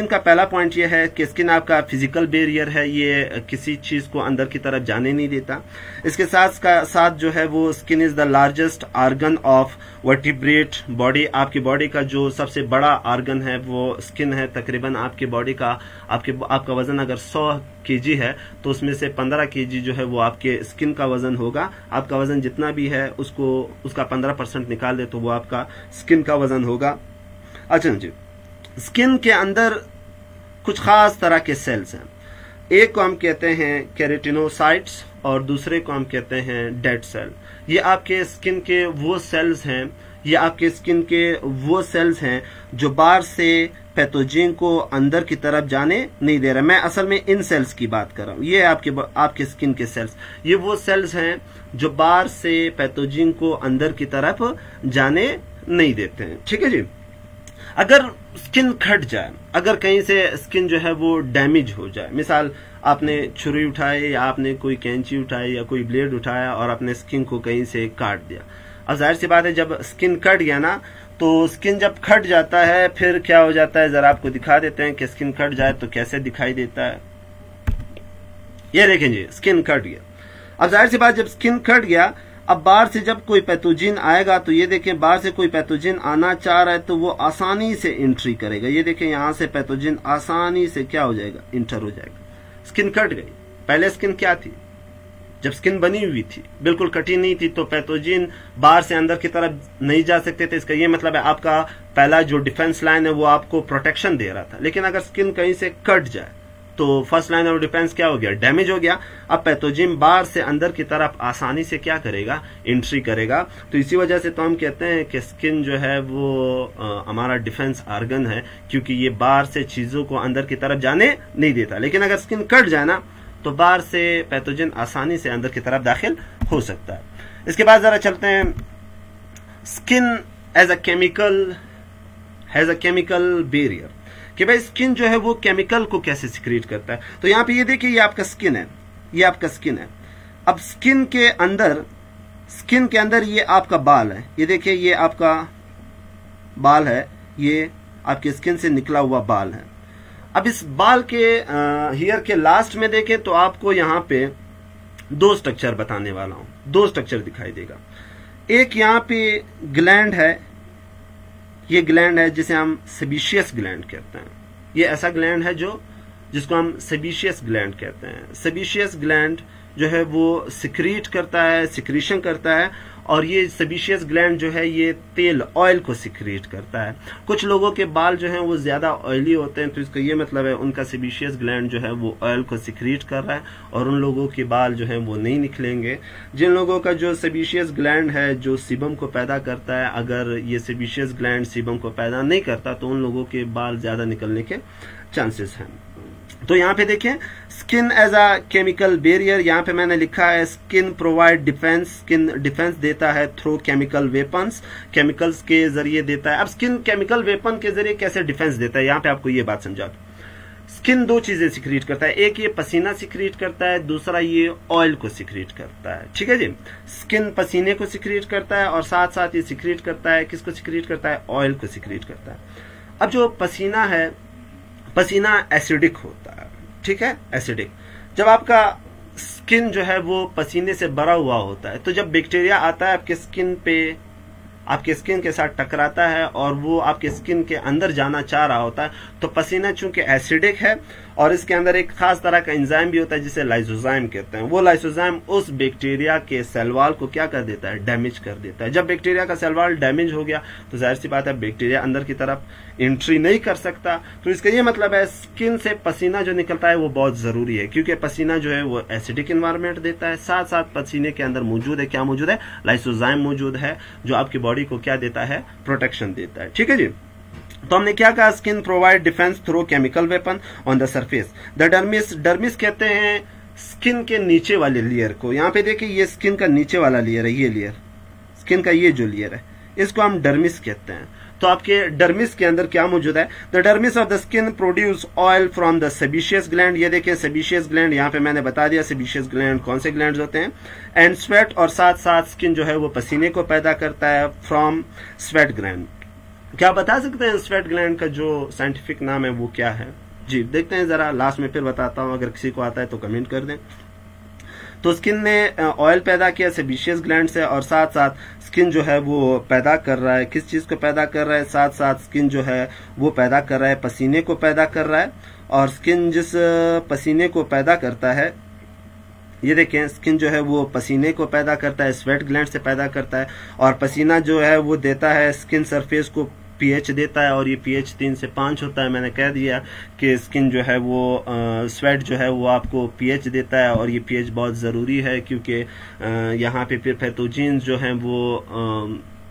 का पहला पॉइंट ये है कि स्किन आपका फिजिकल बैरियर है, ये किसी चीज को अंदर की तरफ जाने नहीं देता। इसके साथ जो है वो skin is the largest organ of vertebrate body. आपकी बॉडी का जो सबसे बड़ा ऑर्गन है वो स्किन है। तकरीबन आपकी बॉडी का आपका वजन अगर 100 केजी है तो उसमें से 15 केजी जो है वो आपके स्किन का वजन होगा। आपका वजन जितना भी है उसका 15% निकाल दे तो वो आपका स्किन का वजन होगा। अच्छा जी, स्किन के अंदर कुछ खास तरह के सेल्स हैं। एक को हम कहते हैं केराटिनोसाइट्स और दूसरे को हम कहते हैं डेड सेल। ये आपके स्किन के वो सेल्स हैं, जो बाहर से पैथोजन को अंदर की तरफ जाने नहीं दे रहा। मैं असल में इन सेल्स की बात कर रहा हूं। ये आपके स्किन के सेल्स, ये वो सेल्स हैं जो बाहर से पैथोजन को अंदर की तरफ जाने नहीं देते हैं। ठीक है जी। अगर स्किन फट जाए, अगर कहीं से स्किन जो है वो डैमेज हो जाए, मिसाल आपने छुरी उठाई या आपने कोई कैंची उठाई या कोई ब्लेड उठाया और अपने स्किन को कहीं से काट दिया। अब जाहिर सी बात है जब स्किन कट गया ना, तो स्किन जब कट जाता है फिर क्या हो जाता है, जरा आपको दिखा देते हैं कि स्किन कट जाए तो कैसे दिखाई देता है। ये देखें जी, स्किन कट गया। अब जाहिर सी बात, जब स्किन कट गया, अब बाहर से जब कोई पैथोजन आएगा तो ये देखें, बाहर से कोई पैथोजन आना चाह रहा है तो वो आसानी से एंट्री करेगा। ये देखें, यहां से पैथोजन आसानी से क्या हो जाएगा, इंटर हो जाएगा। स्किन कट गई। पहले स्किन क्या थी, जब स्किन बनी हुई थी, बिल्कुल कटी नहीं थी, तो पैथोजन बाहर से अंदर की तरफ नहीं जा सकते थे। इसका ये मतलब है आपका पहला जो डिफेंस लाइन है वो आपको प्रोटेक्शन दे रहा था। लेकिन अगर स्किन कहीं से कट जाए तो फर्स्ट लाइन ऑफ डिफेंस क्या हो गया, डैमेज हो गया। अब पैथोजन बाहर से अंदर की तरफ आसानी से क्या करेगा, एंट्री करेगा। तो इसी वजह से तो हम कहते हैं कि स्किन जो है वो हमारा डिफेंस ऑर्गन है, क्योंकि ये बाहर से चीजों को अंदर की तरफ जाने नहीं देता। लेकिन अगर स्किन कट जाए ना तो बाहर से पैथोजन आसानी से अंदर की तरफ दाखिल हो सकता है। इसके बाद जरा चलते हैं, skin as a chemical barrier, कि भाई स्किन जो है वो केमिकल को कैसे सिक्रीट करता है। तो यहाँ पे ये देखिए, ये आपका स्किन है, ये आपका स्किन है। अब स्किन के अंदर ये आपका बाल है। ये देखिए, ये आपका बाल है, ये आपके स्किन से निकला हुआ बाल है। अब इस बाल के हेयर के लास्ट में देखें तो आपको यहाँ पे दो स्ट्रक्चर बताने वाला हूं, दो स्ट्रक्चर दिखाई देगा। एक यहाँ पे ग्लैंड है, ये ग्लैंड है जिसे हम सेबेशियस ग्लैंड कहते हैं। ये ऐसा ग्लैंड है जिसको हम सेबेशियस ग्लैंड कहते हैं। सेबेशियस ग्लैंड जो है वो सिक्रीशन करता है, और ये सेबेशियस ग्लैंड जो है ये तेल, ऑयल को सिक्रीट करता है। कुछ लोगों के बाल जो हैं वो ज्यादा ऑयली होते हैं, तो इसका ये मतलब है उनका सेबेशियस ग्लैंड जो है वो ऑयल को सिक्रीट कर रहा है, और उन लोगों के बाल जो हैं वो नहीं निकलेंगे। जिन लोगों का जो सेबेशियस ग्लैंड है जो सीबम को पैदा करता है, अगर ये सेबेशियस ग्लैंड सीबम को पैदा नहीं करता तो उन लोगों के बाल ज्यादा निकलने के चांसेस हैं। तो यहाँ पे देखें, skin as a chemical barrier, यहाँ पे मैंने लिखा है स्किन प्रोवाइड डिफेंस, स्किन डिफेंस देता है थ्रू केमिकल वेपन्स, केमिकल्स के जरिए देता है। अब स्किन केमिकल वेपन के जरिए कैसे डिफेंस देता है, यहाँ पे आपको ये बात समझा। स्किन दो चीजें सिक्रीट करता है, एक ये पसीना सिक्रीट करता है, दूसरा ये ऑयल को सिक्रीट करता है। ठीक है जी, स्किन पसीने को सिक्रीट करता है और साथ साथ ये सिक्रीट करता है, किसको सिक्रीट करता है, ऑयल को सिक्रीट करता है। अब जो पसीना है, पसीना एसिडिक होता है, ठीक है, एसिडिक। जब आपका स्किन जो है वो पसीने से भरा हुआ होता है, तो जब बैक्टीरिया आता है आपके स्किन पे, आपके स्किन के साथ टकराता है और वो आपके स्किन के अंदर जाना चाह रहा होता है, तो पसीना चूंकि एसिडिक है और इसके अंदर एक खास तरह का एंजाइम भी होता है जिसे लाइसोजाइम कहते हैं। वो लाइसोजाइम उस बैक्टीरिया के सेल वॉल को क्या कर देता है, डैमेज कर देता है। जब बैक्टीरिया का सेल वॉल डैमेज हो गया तो जाहिर सी बात है बैक्टीरिया अंदर की तरफ एंट्री नहीं कर सकता। तो इसका ये मतलब है स्किन से पसीना जो निकलता है वो बहुत जरूरी है, क्योंकि पसीना जो है वो एसिडिक एनवायरमेंट देता है। साथ साथ पसीने के अंदर मौजूद है, क्या मौजूद है, लाइसोजाइम मौजूद है, जो आपकी बॉडी को क्या देता है, प्रोटेक्शन देता है। ठीक है जी, तो हमने क्या कहा, skin provide defence through chemical weapon on the surface. The dermis, dermis कहते हैं स्किन के नीचे वाले लेयर को। यहाँ पे देखिए, ये स्किन का नीचे वाला लेयर है, ये लेयर स्किन का, ये जो लेयर है इसको हम डर्मिस कहते हैं। तो आपके डर्मिस के अंदर क्या मौजूद है, the dermis of the skin produce oil from the sebaceous gland. ये देखिए सेबेशियस ग्लैंड, यहाँ पे मैंने बता दिया सेबेशियस ग्लैंड कौन से ग्लैंड होते हैं, एंड स्वेट, और साथ साथ स्किन जो है वो पसीने को पैदा करता है फ्रॉम स्वेट ग्लैंड। क्या बता सकते हैं स्वेट ग्लैंड का जो साइंटिफिक नाम है वो क्या है? जी देखते हैं जरा, लास्ट में फिर बताता हूं, अगर किसी को आता है तो कमेंट कर दें। तो स्किन ने ऑयल पैदा किया सेबेशियस ग्लैंड से, और साथ साथ स्किन जो है वो पैदा कर रहा है, किस चीज को पैदा कर रहा है? साथ साथ स्किन जो है वो पैदा कर रहा है पसीने को पैदा कर रहा है। और स्किन जिस पसीने को पैदा करता है, ये देखें, स्किन जो है वो पसीने को पैदा करता है, स्वेट ग्लैंड से पैदा करता है, और पसीना जो है वो देता है स्किन सरफेस को पीएच देता है, और ये पीएच 3 से 5 होता है। मैंने कह दिया कि स्किन जो है वो स्वेट जो है वो आपको पीएच देता है, और ये पीएच बहुत ज़रूरी है क्योंकि यहाँ पे फिर पैथोजेंस जो हैं वो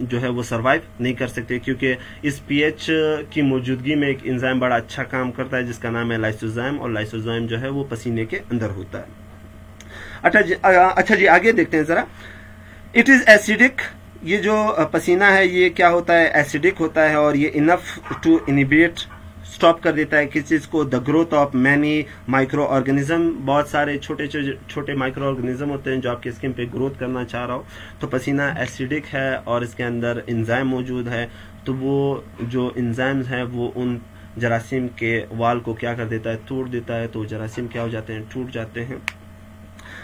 जो है वो सरवाइव नहीं कर सकते, क्योंकि इस पीएच की मौजूदगी में एक एंजाइम बड़ा अच्छा काम करता है जिसका नाम है लाइसोजाइम, और लाइसोजाइम जो है वो पसीने के अंदर होता है। अच्छा जी आगे देखते हैं जरा। इट इज एसिडिक, ये जो पसीना है ये क्या होता है? एसिडिक होता है, और ये इनफ टू इनिबिट, स्टॉप कर देता है किस चीज को? The growth of many micro organism, बहुत सारे छोटे छोटे माइक्रो ऑर्गेनिज्म होते हैं जो आपके स्किन पे ग्रोथ करना चाह रहा हो। तो पसीना एसिडिक है और इसके अंदर एंजाइम मौजूद है, तो वो जो एंजाइम्स है वो उन जरासीम के वाल को क्या कर देता है? तोड़ देता है। तो जरासीम क्या हो जाते हैं? टूट जाते हैं।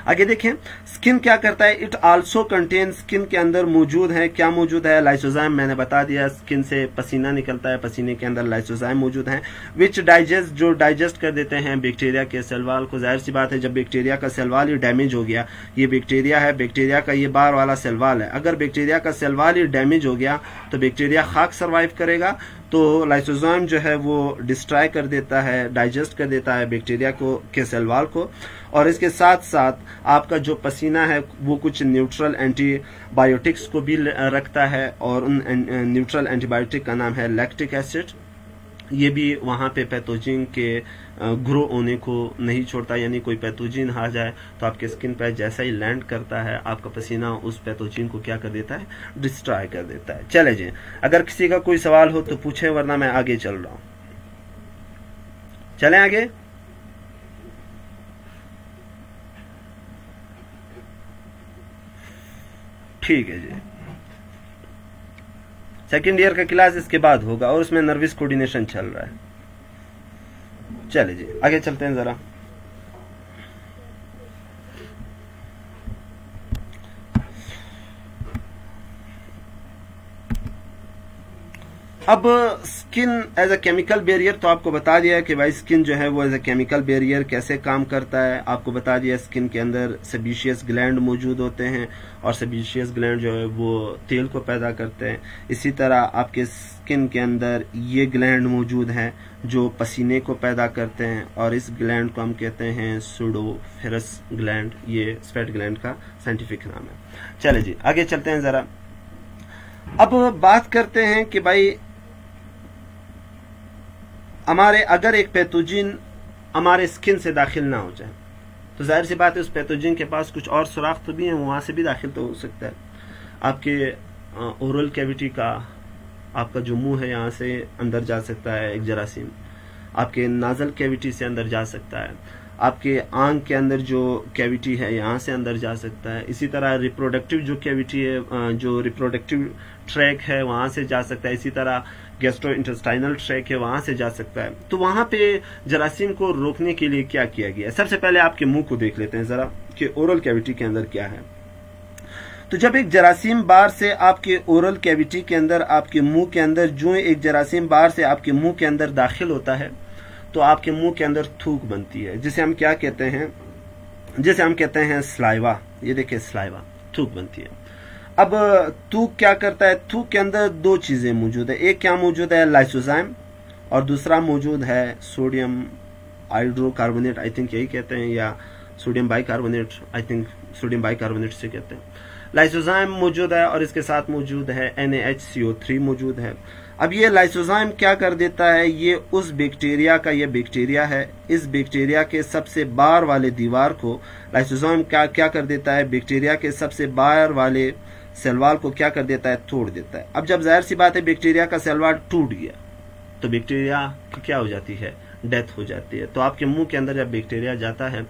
आगे देखें, स्किन क्या करता है? इट आल्सो कंटेन, स्किन के अंदर मौजूद है, क्या मौजूद है? लाइसोजाइम, मैंने बता दिया, स्किन से पसीना निकलता है, पसीने के अंदर लाइसोजाइम मौजूद है, विच डाइजेस्ट, जो डाइजेस्ट कर देते हैं बैक्टीरिया के सेल वाल को। जाहिर सी बात है, जब बैक्टीरिया का सेल वाल ही डैमेज हो गया, ये बैक्टीरिया है, बैक्टीरिया का ये बाहर वाला सेल वाल है, अगर बैक्टीरिया का सेल वाल ही डैमेज हो गया तो बैक्टीरिया खाक सर्वाइव करेगा। तो लाइसोजाइम जो है वो डिस्ट्रॉय कर देता है, डाइजेस्ट कर देता है बैक्टीरिया को के सेल वाल को, और इसके साथ साथ आपका जो पसीना है वो कुछ न्यूट्रल एंटीबायोटिक्स को भी रखता है, और उन न्यूट्रल एंटीबायोटिक का नाम है लैक्टिक एसिड। ये भी वहां पे पैथोजन के ग्रो होने को नहीं छोड़ता, यानी कोई पैथोजन आ जाए तो आपके स्किन पे जैसा ही लैंड करता है आपका पसीना उस पैथोजन को क्या कर देता है? डिस्ट्रॉय कर देता है। चले जी, अगर किसी का कोई सवाल हो तो पूछे, वरना मैं आगे चल रहा हूं। चलें आगे। ठीक है जी, सेकेंड ईयर का क्लास इसके बाद होगा, और उसमें नर्वस कोऑर्डिनेशन चल रहा है। चले जी आगे चलते हैं जरा। अब skin as a chemical barrier, तो आपको बता दिया है कि भाई स्किन जो है वो एज अ केमिकल बैरियर कैसे काम करता है। आपको बता दिया स्किन के अंदर सेबेशियस ग्लैंड मौजूद होते हैं, और सेबेशियस ग्लैंड जो है वो तेल को पैदा करते हैं। इसी तरह आपके स्किन के अंदर ये ग्लैंड मौजूद हैं जो पसीने को पैदा करते हैं, और इस ग्लैंड को हम कहते हैं सूडोफेरस ग्लैंड। ये स्वेट ग्लैंड का साइंटिफिक नाम है। चले जी आगे चलते हैं जरा। अब बात करते हैं कि भाई हमारे अगर एक पैथोजन हमारे स्किन से दाखिल ना हो जाए तो जाहिर सी बात है उस पैथोजन के पास कुछ और सुराख तो भी है, वहां से भी दाखिल तो हो सकता है। आपके ओरल कैविटी का, आपका जो मुंह है यहाँ से अंदर जा सकता है एक जरासीम, आपके नाजल कैविटी से अंदर जा सकता है, आपके आंख के अंदर जो कैविटी है यहाँ से अंदर जा सकता है। इसी तरह रिप्रोडक्टिव जो कैविटी है, जो रिप्रोडक्टिव ट्रैक है वहां से जा सकता है। इसी तरह गैस्ट्रो इंटेस्टाइनल ट्रैक है वहां से जा सकता है। तो वहां पे जरासीम को रोकने के लिए क्या किया गया है? सबसे पहले आपके मुंह को देख लेते हैं जरा कि ओरल कैविटी के अंदर क्या है। तो जब एक जरासीम बाहर से आपके ओरल कैविटी के अंदर, आपके मुंह के अंदर, जो एक जरासीम बाहर से आपके मुंह के अंदर दाखिल होता है तो आपके मुंह के अंदर थूक बनती है, जिसे हम क्या कहते हैं? जिसे हम कहते हैं स्लाइवा। ये देखिए स्लाइवा, थूक बनती है। अब थूक क्या करता है? थूक के अंदर दो चीजें मौजूद है, एक क्या मौजूद है? लाइसोजाइम, और दूसरा मौजूद है सोडियम हाइड्रोकार्बोनेट, आई थिंक यही कहते हैं, या sodium bicarbonate, I think sodium bicarbonate से कहते हैं। लाइसोजाइम मौजूद है और इसके साथ मौजूद है NaHCO3 मौजूद है। अब ये लाइसोजाइम क्या कर देता है? ये उस बैक्टीरिया का, ये बैक्टीरिया है, इस बैक्टीरिया के सबसे बाहर वाले दीवार को लाइसोजाइम क्या कर देता है? बैक्टीरिया के सबसे बाहर वाले सेलवाल को क्या कर देता है? तोड़ देता है। अब जब जाहिर सी बात है बैक्टीरिया का सेलवाल टूट गया तो बैक्टीरिया की क्या हो जाती है? डेथ हो जाती है। तो आपके मुंह के अंदर जब बैक्टीरिया जाता है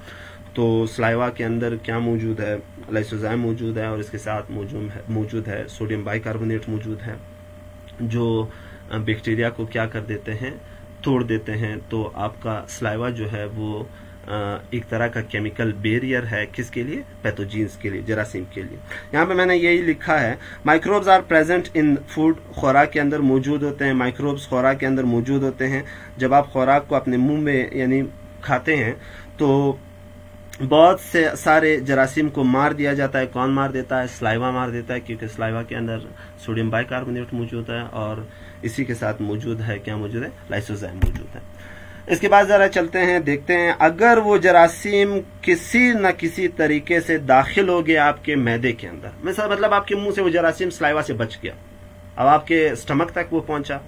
तो स्लाइवा के अंदर क्या मौजूद है? लाइसोजाइम मौजूद है, और इसके साथ मौजूद है सोडियम बाइकार्बोनेट मौजूद है, जो बैक्टीरिया को क्या कर देते हैं, तोड़ देते हैं। तो आपका सलाइवा जो है वो एक तरह का केमिकल बैरियर है, किसके लिए, पैथोजेंस के लिए, जरासीम के लिए। यहाँ पे मैंने यही लिखा है, microbes are present in food, खुराक के अंदर मौजूद होते हैं, माइक्रोब्स खुराक के अंदर मौजूद होते हैं। जब आप खुराक को अपने मुंह में यानी खाते हैं तो बहुत से सारे जरासीम को मार दिया जाता है। कौन मार देता है, सलाइवा मार देता है, क्योंकि सलाइवा के अंदर सोडियम बाइकार्बोनेट मौजूद है और इसी के साथ मौजूद है, क्या मौजूद है, लाइसोजाइम मौजूद है। इसके बाद जरा चलते हैं, देखते हैं अगर वो जरासीम किसी न किसी तरीके से दाखिल हो गया आपके मैदे के अंदर, मतलब आपके मुंह से वो जरासीम सलाइवा से बच गया, अब आपके स्टमक तक वो पहुंचा।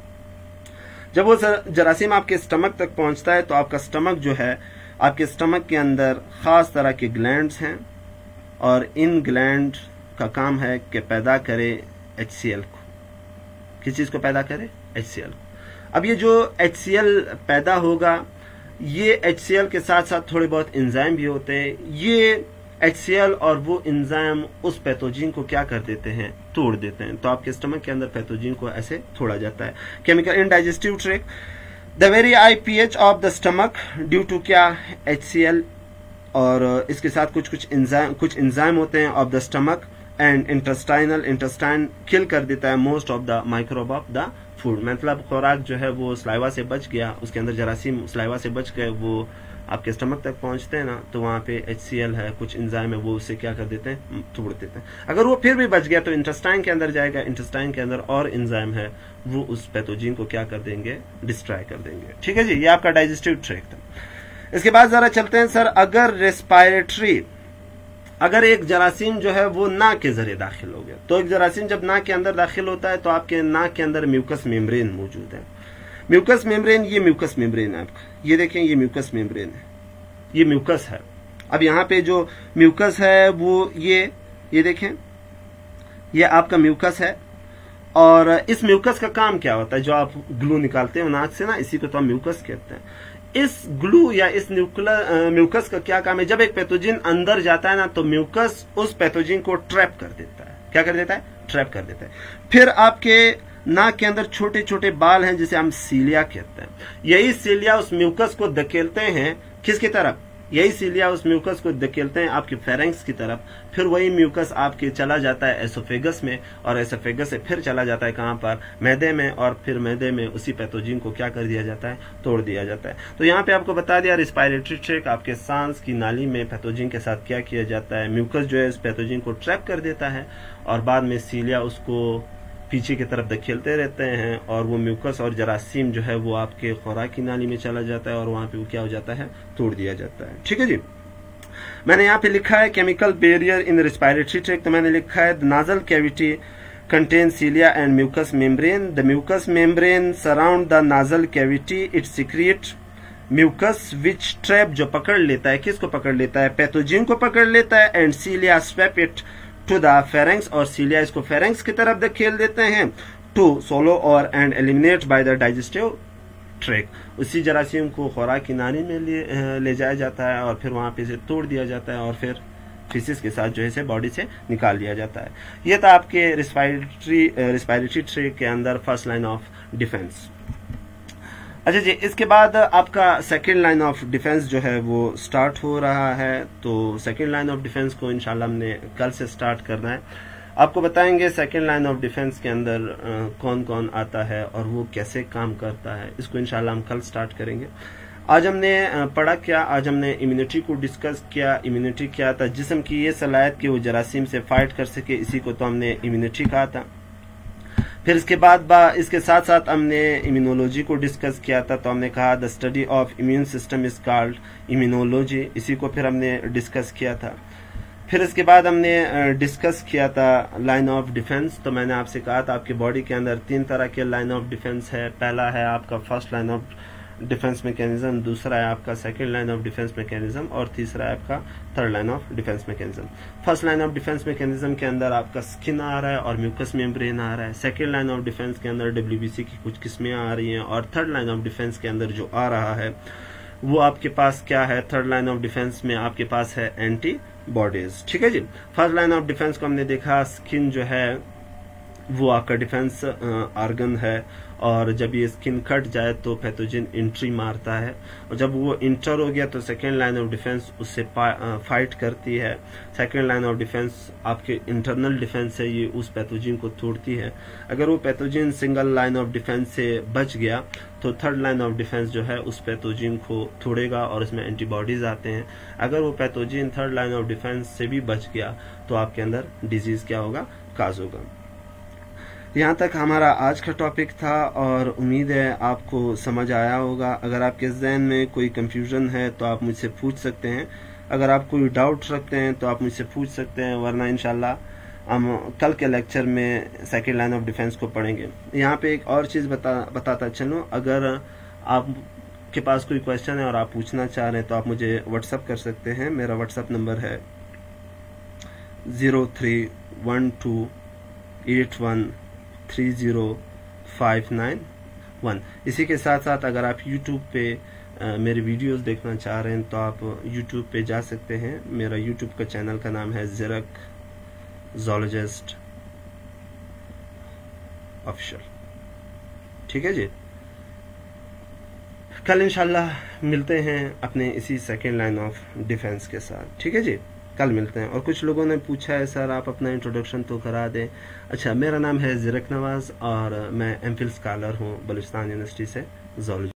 जब वो जरासीम आपके स्टमक तक पहुंचता है तो आपका स्टमक जो है, आपके स्टमक के अंदर खास तरह के ग्लैंड्स हैं और इन ग्लैंड का काम है कि पैदा करे HCl को। किस चीज को पैदा करे, HCl को। अब ये जो HCl पैदा होगा, ये HCl के साथ साथ थोड़े बहुत एंजाइम भी होते हैं। ये HCl और वो एंजाइम उस पैथोजन को क्या कर देते हैं, तोड़ देते हैं। तो आपके स्टमक के अंदर पैथोजन को ऐसे तोड़ा जाता है। Chemical in digestive tract, the very high pH of the stomach due to क्या, HCl, और इसके साथ कुछ एंजाइम होते हैं of the stomach and intestine kill कर देता है most of the microbe of the food. मतलब खुराक जो है वो सलाइवा से बच गया, उसके अंदर जरासीम सलाइवा से बच गए, वो आपके स्टमक तक पहुंचते हैं ना, तो वहां पे HCl है, कुछ एंजाइम है, वो उससे क्या कर देते हैं, तोड़ देते हैं। अगर वो फिर भी बच गया तो इंटेस्टाइन के अंदर जाएगा, इंटेस्टाइन के अंदर और एंजाइम है, वो उस पैथोजन को क्या कर देंगे, डिस्ट्रॉय कर देंगे। ठीक है जी, ये आपका डाइजेस्टिव ट्रैक्ट है। इसके बाद जरा चलते हैं सर, अगर एक जरासीम जो है वो नाक के जरिए दाखिल हो गया, तो एक जरासीम जब नाक के अंदर दाखिल होता है तो आपके नाक के अंदर म्यूकस मेम्ब्रेन मौजूद है। म्यूकस मेम्ब्रेन, ये म्यूकस मेम्ब्रेन है आपका, ये देखें, ये म्यूकस मेम्ब्रेन है, ये म्यूकस है। अब यहाँ पे जो म्यूकस है वो ये देखें, ये आपका म्यूकस है। और इस म्यूकस का काम क्या होता है, जो आप ग्लू निकालते हैं नाक से ना, इसी को तो हम म्यूकस कहते हैं। इस ग्लू या इस म्यूकस का क्या काम है, जब एक पैथोजन अंदर जाता है ना, तो म्यूकस उस पैथोजन को ट्रैप कर देता है। क्या कर देता है, ट्रैप कर देता है। फिर आपके नाक के अंदर छोटे छोटे बाल हैं जिसे हम सीलिया कहते हैं। यही सीलिया उस म्यूकस को धकेलते हैं, किसकी तरफ, यही सीलिया उस म्यूकस को धकेलते हैं आपके फेरेंक्स की तरफ। फिर वही म्यूकस आपके चला जाता है एसोफेगस में, और एसोफेगस से फिर चला जाता है कहां पर, मैदे में, और फिर मैदे में उसी पैथोजन को क्या कर दिया जाता है, तोड़ दिया जाता है। तो यहाँ पे आपको बता दिया, रिस्पायरेटरी ट्रैक्ट, आपके सांस की नाली में पैथोजन के साथ क्या किया जाता है, म्यूकस जो है इस पैथोजन को ट्रैप कर देता है और बाद में सीलिया उसको पीछे की तरफ धकेलते रहते हैं, और वो म्यूकस और जरासीम जो है वो आपके खुराक की नाली में चला जाता है और वहां पे वो क्या हो जाता है, तोड़ दिया जाता है। ठीक है जी, मैंने यहाँ पे लिखा है chemical barrier in respiratory tract, तो मैंने लिखा है the nasal cavity contain cilia and mucus membrane, the mucus membrane surround the nasal cavity, it secrete mucus which trap, जो पकड़ लेता है, किसको पकड़ लेता है, पैथोजन को पकड़ लेता है, and cilia sweep it to the pharynx, और सीलिया इसको फेरेंक्स की तरफ धकेल देते हैं, टू सोलो और and eliminate by the digestive tract. उसी जरासीम को खुराक की नाली में ले जाया जाता है और फिर वहां पे से तोड़ दिया जाता है और फिर फीसिस के साथ जो है बॉडी से निकाल दिया जाता है। यह था आपके रिस्पायरेटरी ट्रैक्ट के अंदर फर्स्ट लाइन ऑफ डिफेंस। अच्छा जी, इसके बाद आपका सेकेंड लाइन ऑफ डिफेंस जो है वो स्टार्ट हो रहा है। तो सेकेंड लाइन ऑफ डिफेंस को इंशाल्लाह हमने कल से स्टार्ट करना है। आपको बताएंगे सेकेंड लाइन ऑफ डिफेंस के अंदर कौन कौन आता है और वो कैसे काम करता है, इसको इंशाल्लाह हम कल स्टार्ट करेंगे। आज हमने पढ़ा क्या, आज हमने इम्यूनिटी को डिस्कस किया। इम्यूनिटी क्या था, जिस्म की ये सलाहियत कि वो जरासीम से फाइट कर सके, इसी को तो हमने इम्यूनिटी कहा था। फिर इसके बाद इसके साथ साथ हमने इम्यूनोलॉजी को डिस्कस किया था, तो हमने कहा the study of immune system is called immunology, इसी को फिर हमने डिस्कस किया था। फिर इसके बाद हमने डिस्कस किया था लाइन ऑफ डिफेंस। तो मैंने आपसे कहा था आपकी बॉडी के अंदर 3 तरह के लाइन ऑफ डिफेंस है। पहला है आपका first line of defence mechanism, दूसरा है आपका second line of defence mechanism और तीसरा है आपका third line of defence mechanism. First line of defence mechanism के अंदर आपका स्किन आ रहा है और म्यूकस मेम्ब्रेन आ रहा है। सेकंड लाइन ऑफ डिफेंस के अंदर WBC की कुछ किस्में आ रही हैं और थर्ड लाइन ऑफ डिफेंस के अंदर जो आ रहा है वो आपके पास क्या है, थर्ड लाइन ऑफ डिफेंस में आपके पास है एंटी बॉडीज। ठीक है जी, फर्स्ट लाइन ऑफ डिफेंस को हमने देखा, स्किन जो है वो आपका डिफेंस ऑर्गन है, और जब ये स्किन कट जाए तो पैथोजन एंट्री मारता है, और जब वो इंटर हो गया तो सेकेंड लाइन ऑफ डिफेंस उससे फाइट करती है। सेकेंड लाइन ऑफ डिफेंस आपके इंटरनल डिफेंस है, ये उस पैथोजन को तोड़ती है। अगर वो pathogen single line of defence से बच गया तो थर्ड लाइन ऑफ डिफेंस जो है उस पैथोजन को तोड़ेगा और इसमें एंटीबॉडीज आते हैं। अगर वो pathogen third line of defence से भी बच गया तो आपके अंदर डिजीज क्या होगा, काज होगा। यहाँ तक हमारा आज का टॉपिक था और उम्मीद है आपको समझ आया होगा। अगर आपके जहन में कोई कंफ्यूजन है तो आप मुझसे पूछ सकते हैं, अगर आप कोई डाउट रखते हैं तो आप मुझसे पूछ सकते हैं, वरना इंशाल्लाह हम कल के लेक्चर में सेकेंड लाइन ऑफ डिफेंस को पढ़ेंगे। यहाँ पे एक और चीज़ बताता चलूँ, अगर आपके पास कोई क्वेश्चन है और आप पूछना चाह रहे हैं तो आप मुझे व्हाट्सअप कर सकते हैं। मेरा व्हाट्सअप नंबर है 0312813059 इसी के साथ साथ अगर आप YouTube पे मेरे वीडियोस देखना चाह रहे हैं तो आप YouTube पे जा सकते हैं। मेरा YouTube का चैनल का नाम है ज़िरक ज़ूलॉजिस्ट ऑफिशियल। ठीक है जी, कल इंशाल्लाह मिलते हैं अपने इसी सेकेंड लाइन ऑफ डिफेंस के साथ। ठीक है जी, कल मिलते हैं। और कुछ लोगों ने पूछा है सर आप अपना इंट्रोडक्शन तो करा दें। अच्छा, मेरा नाम है ज़िरक नवाज और मैं एमफिल स्कॉलर हूँ बलूचिस्तान यूनिवर्सिटी से ज़ूलॉजी।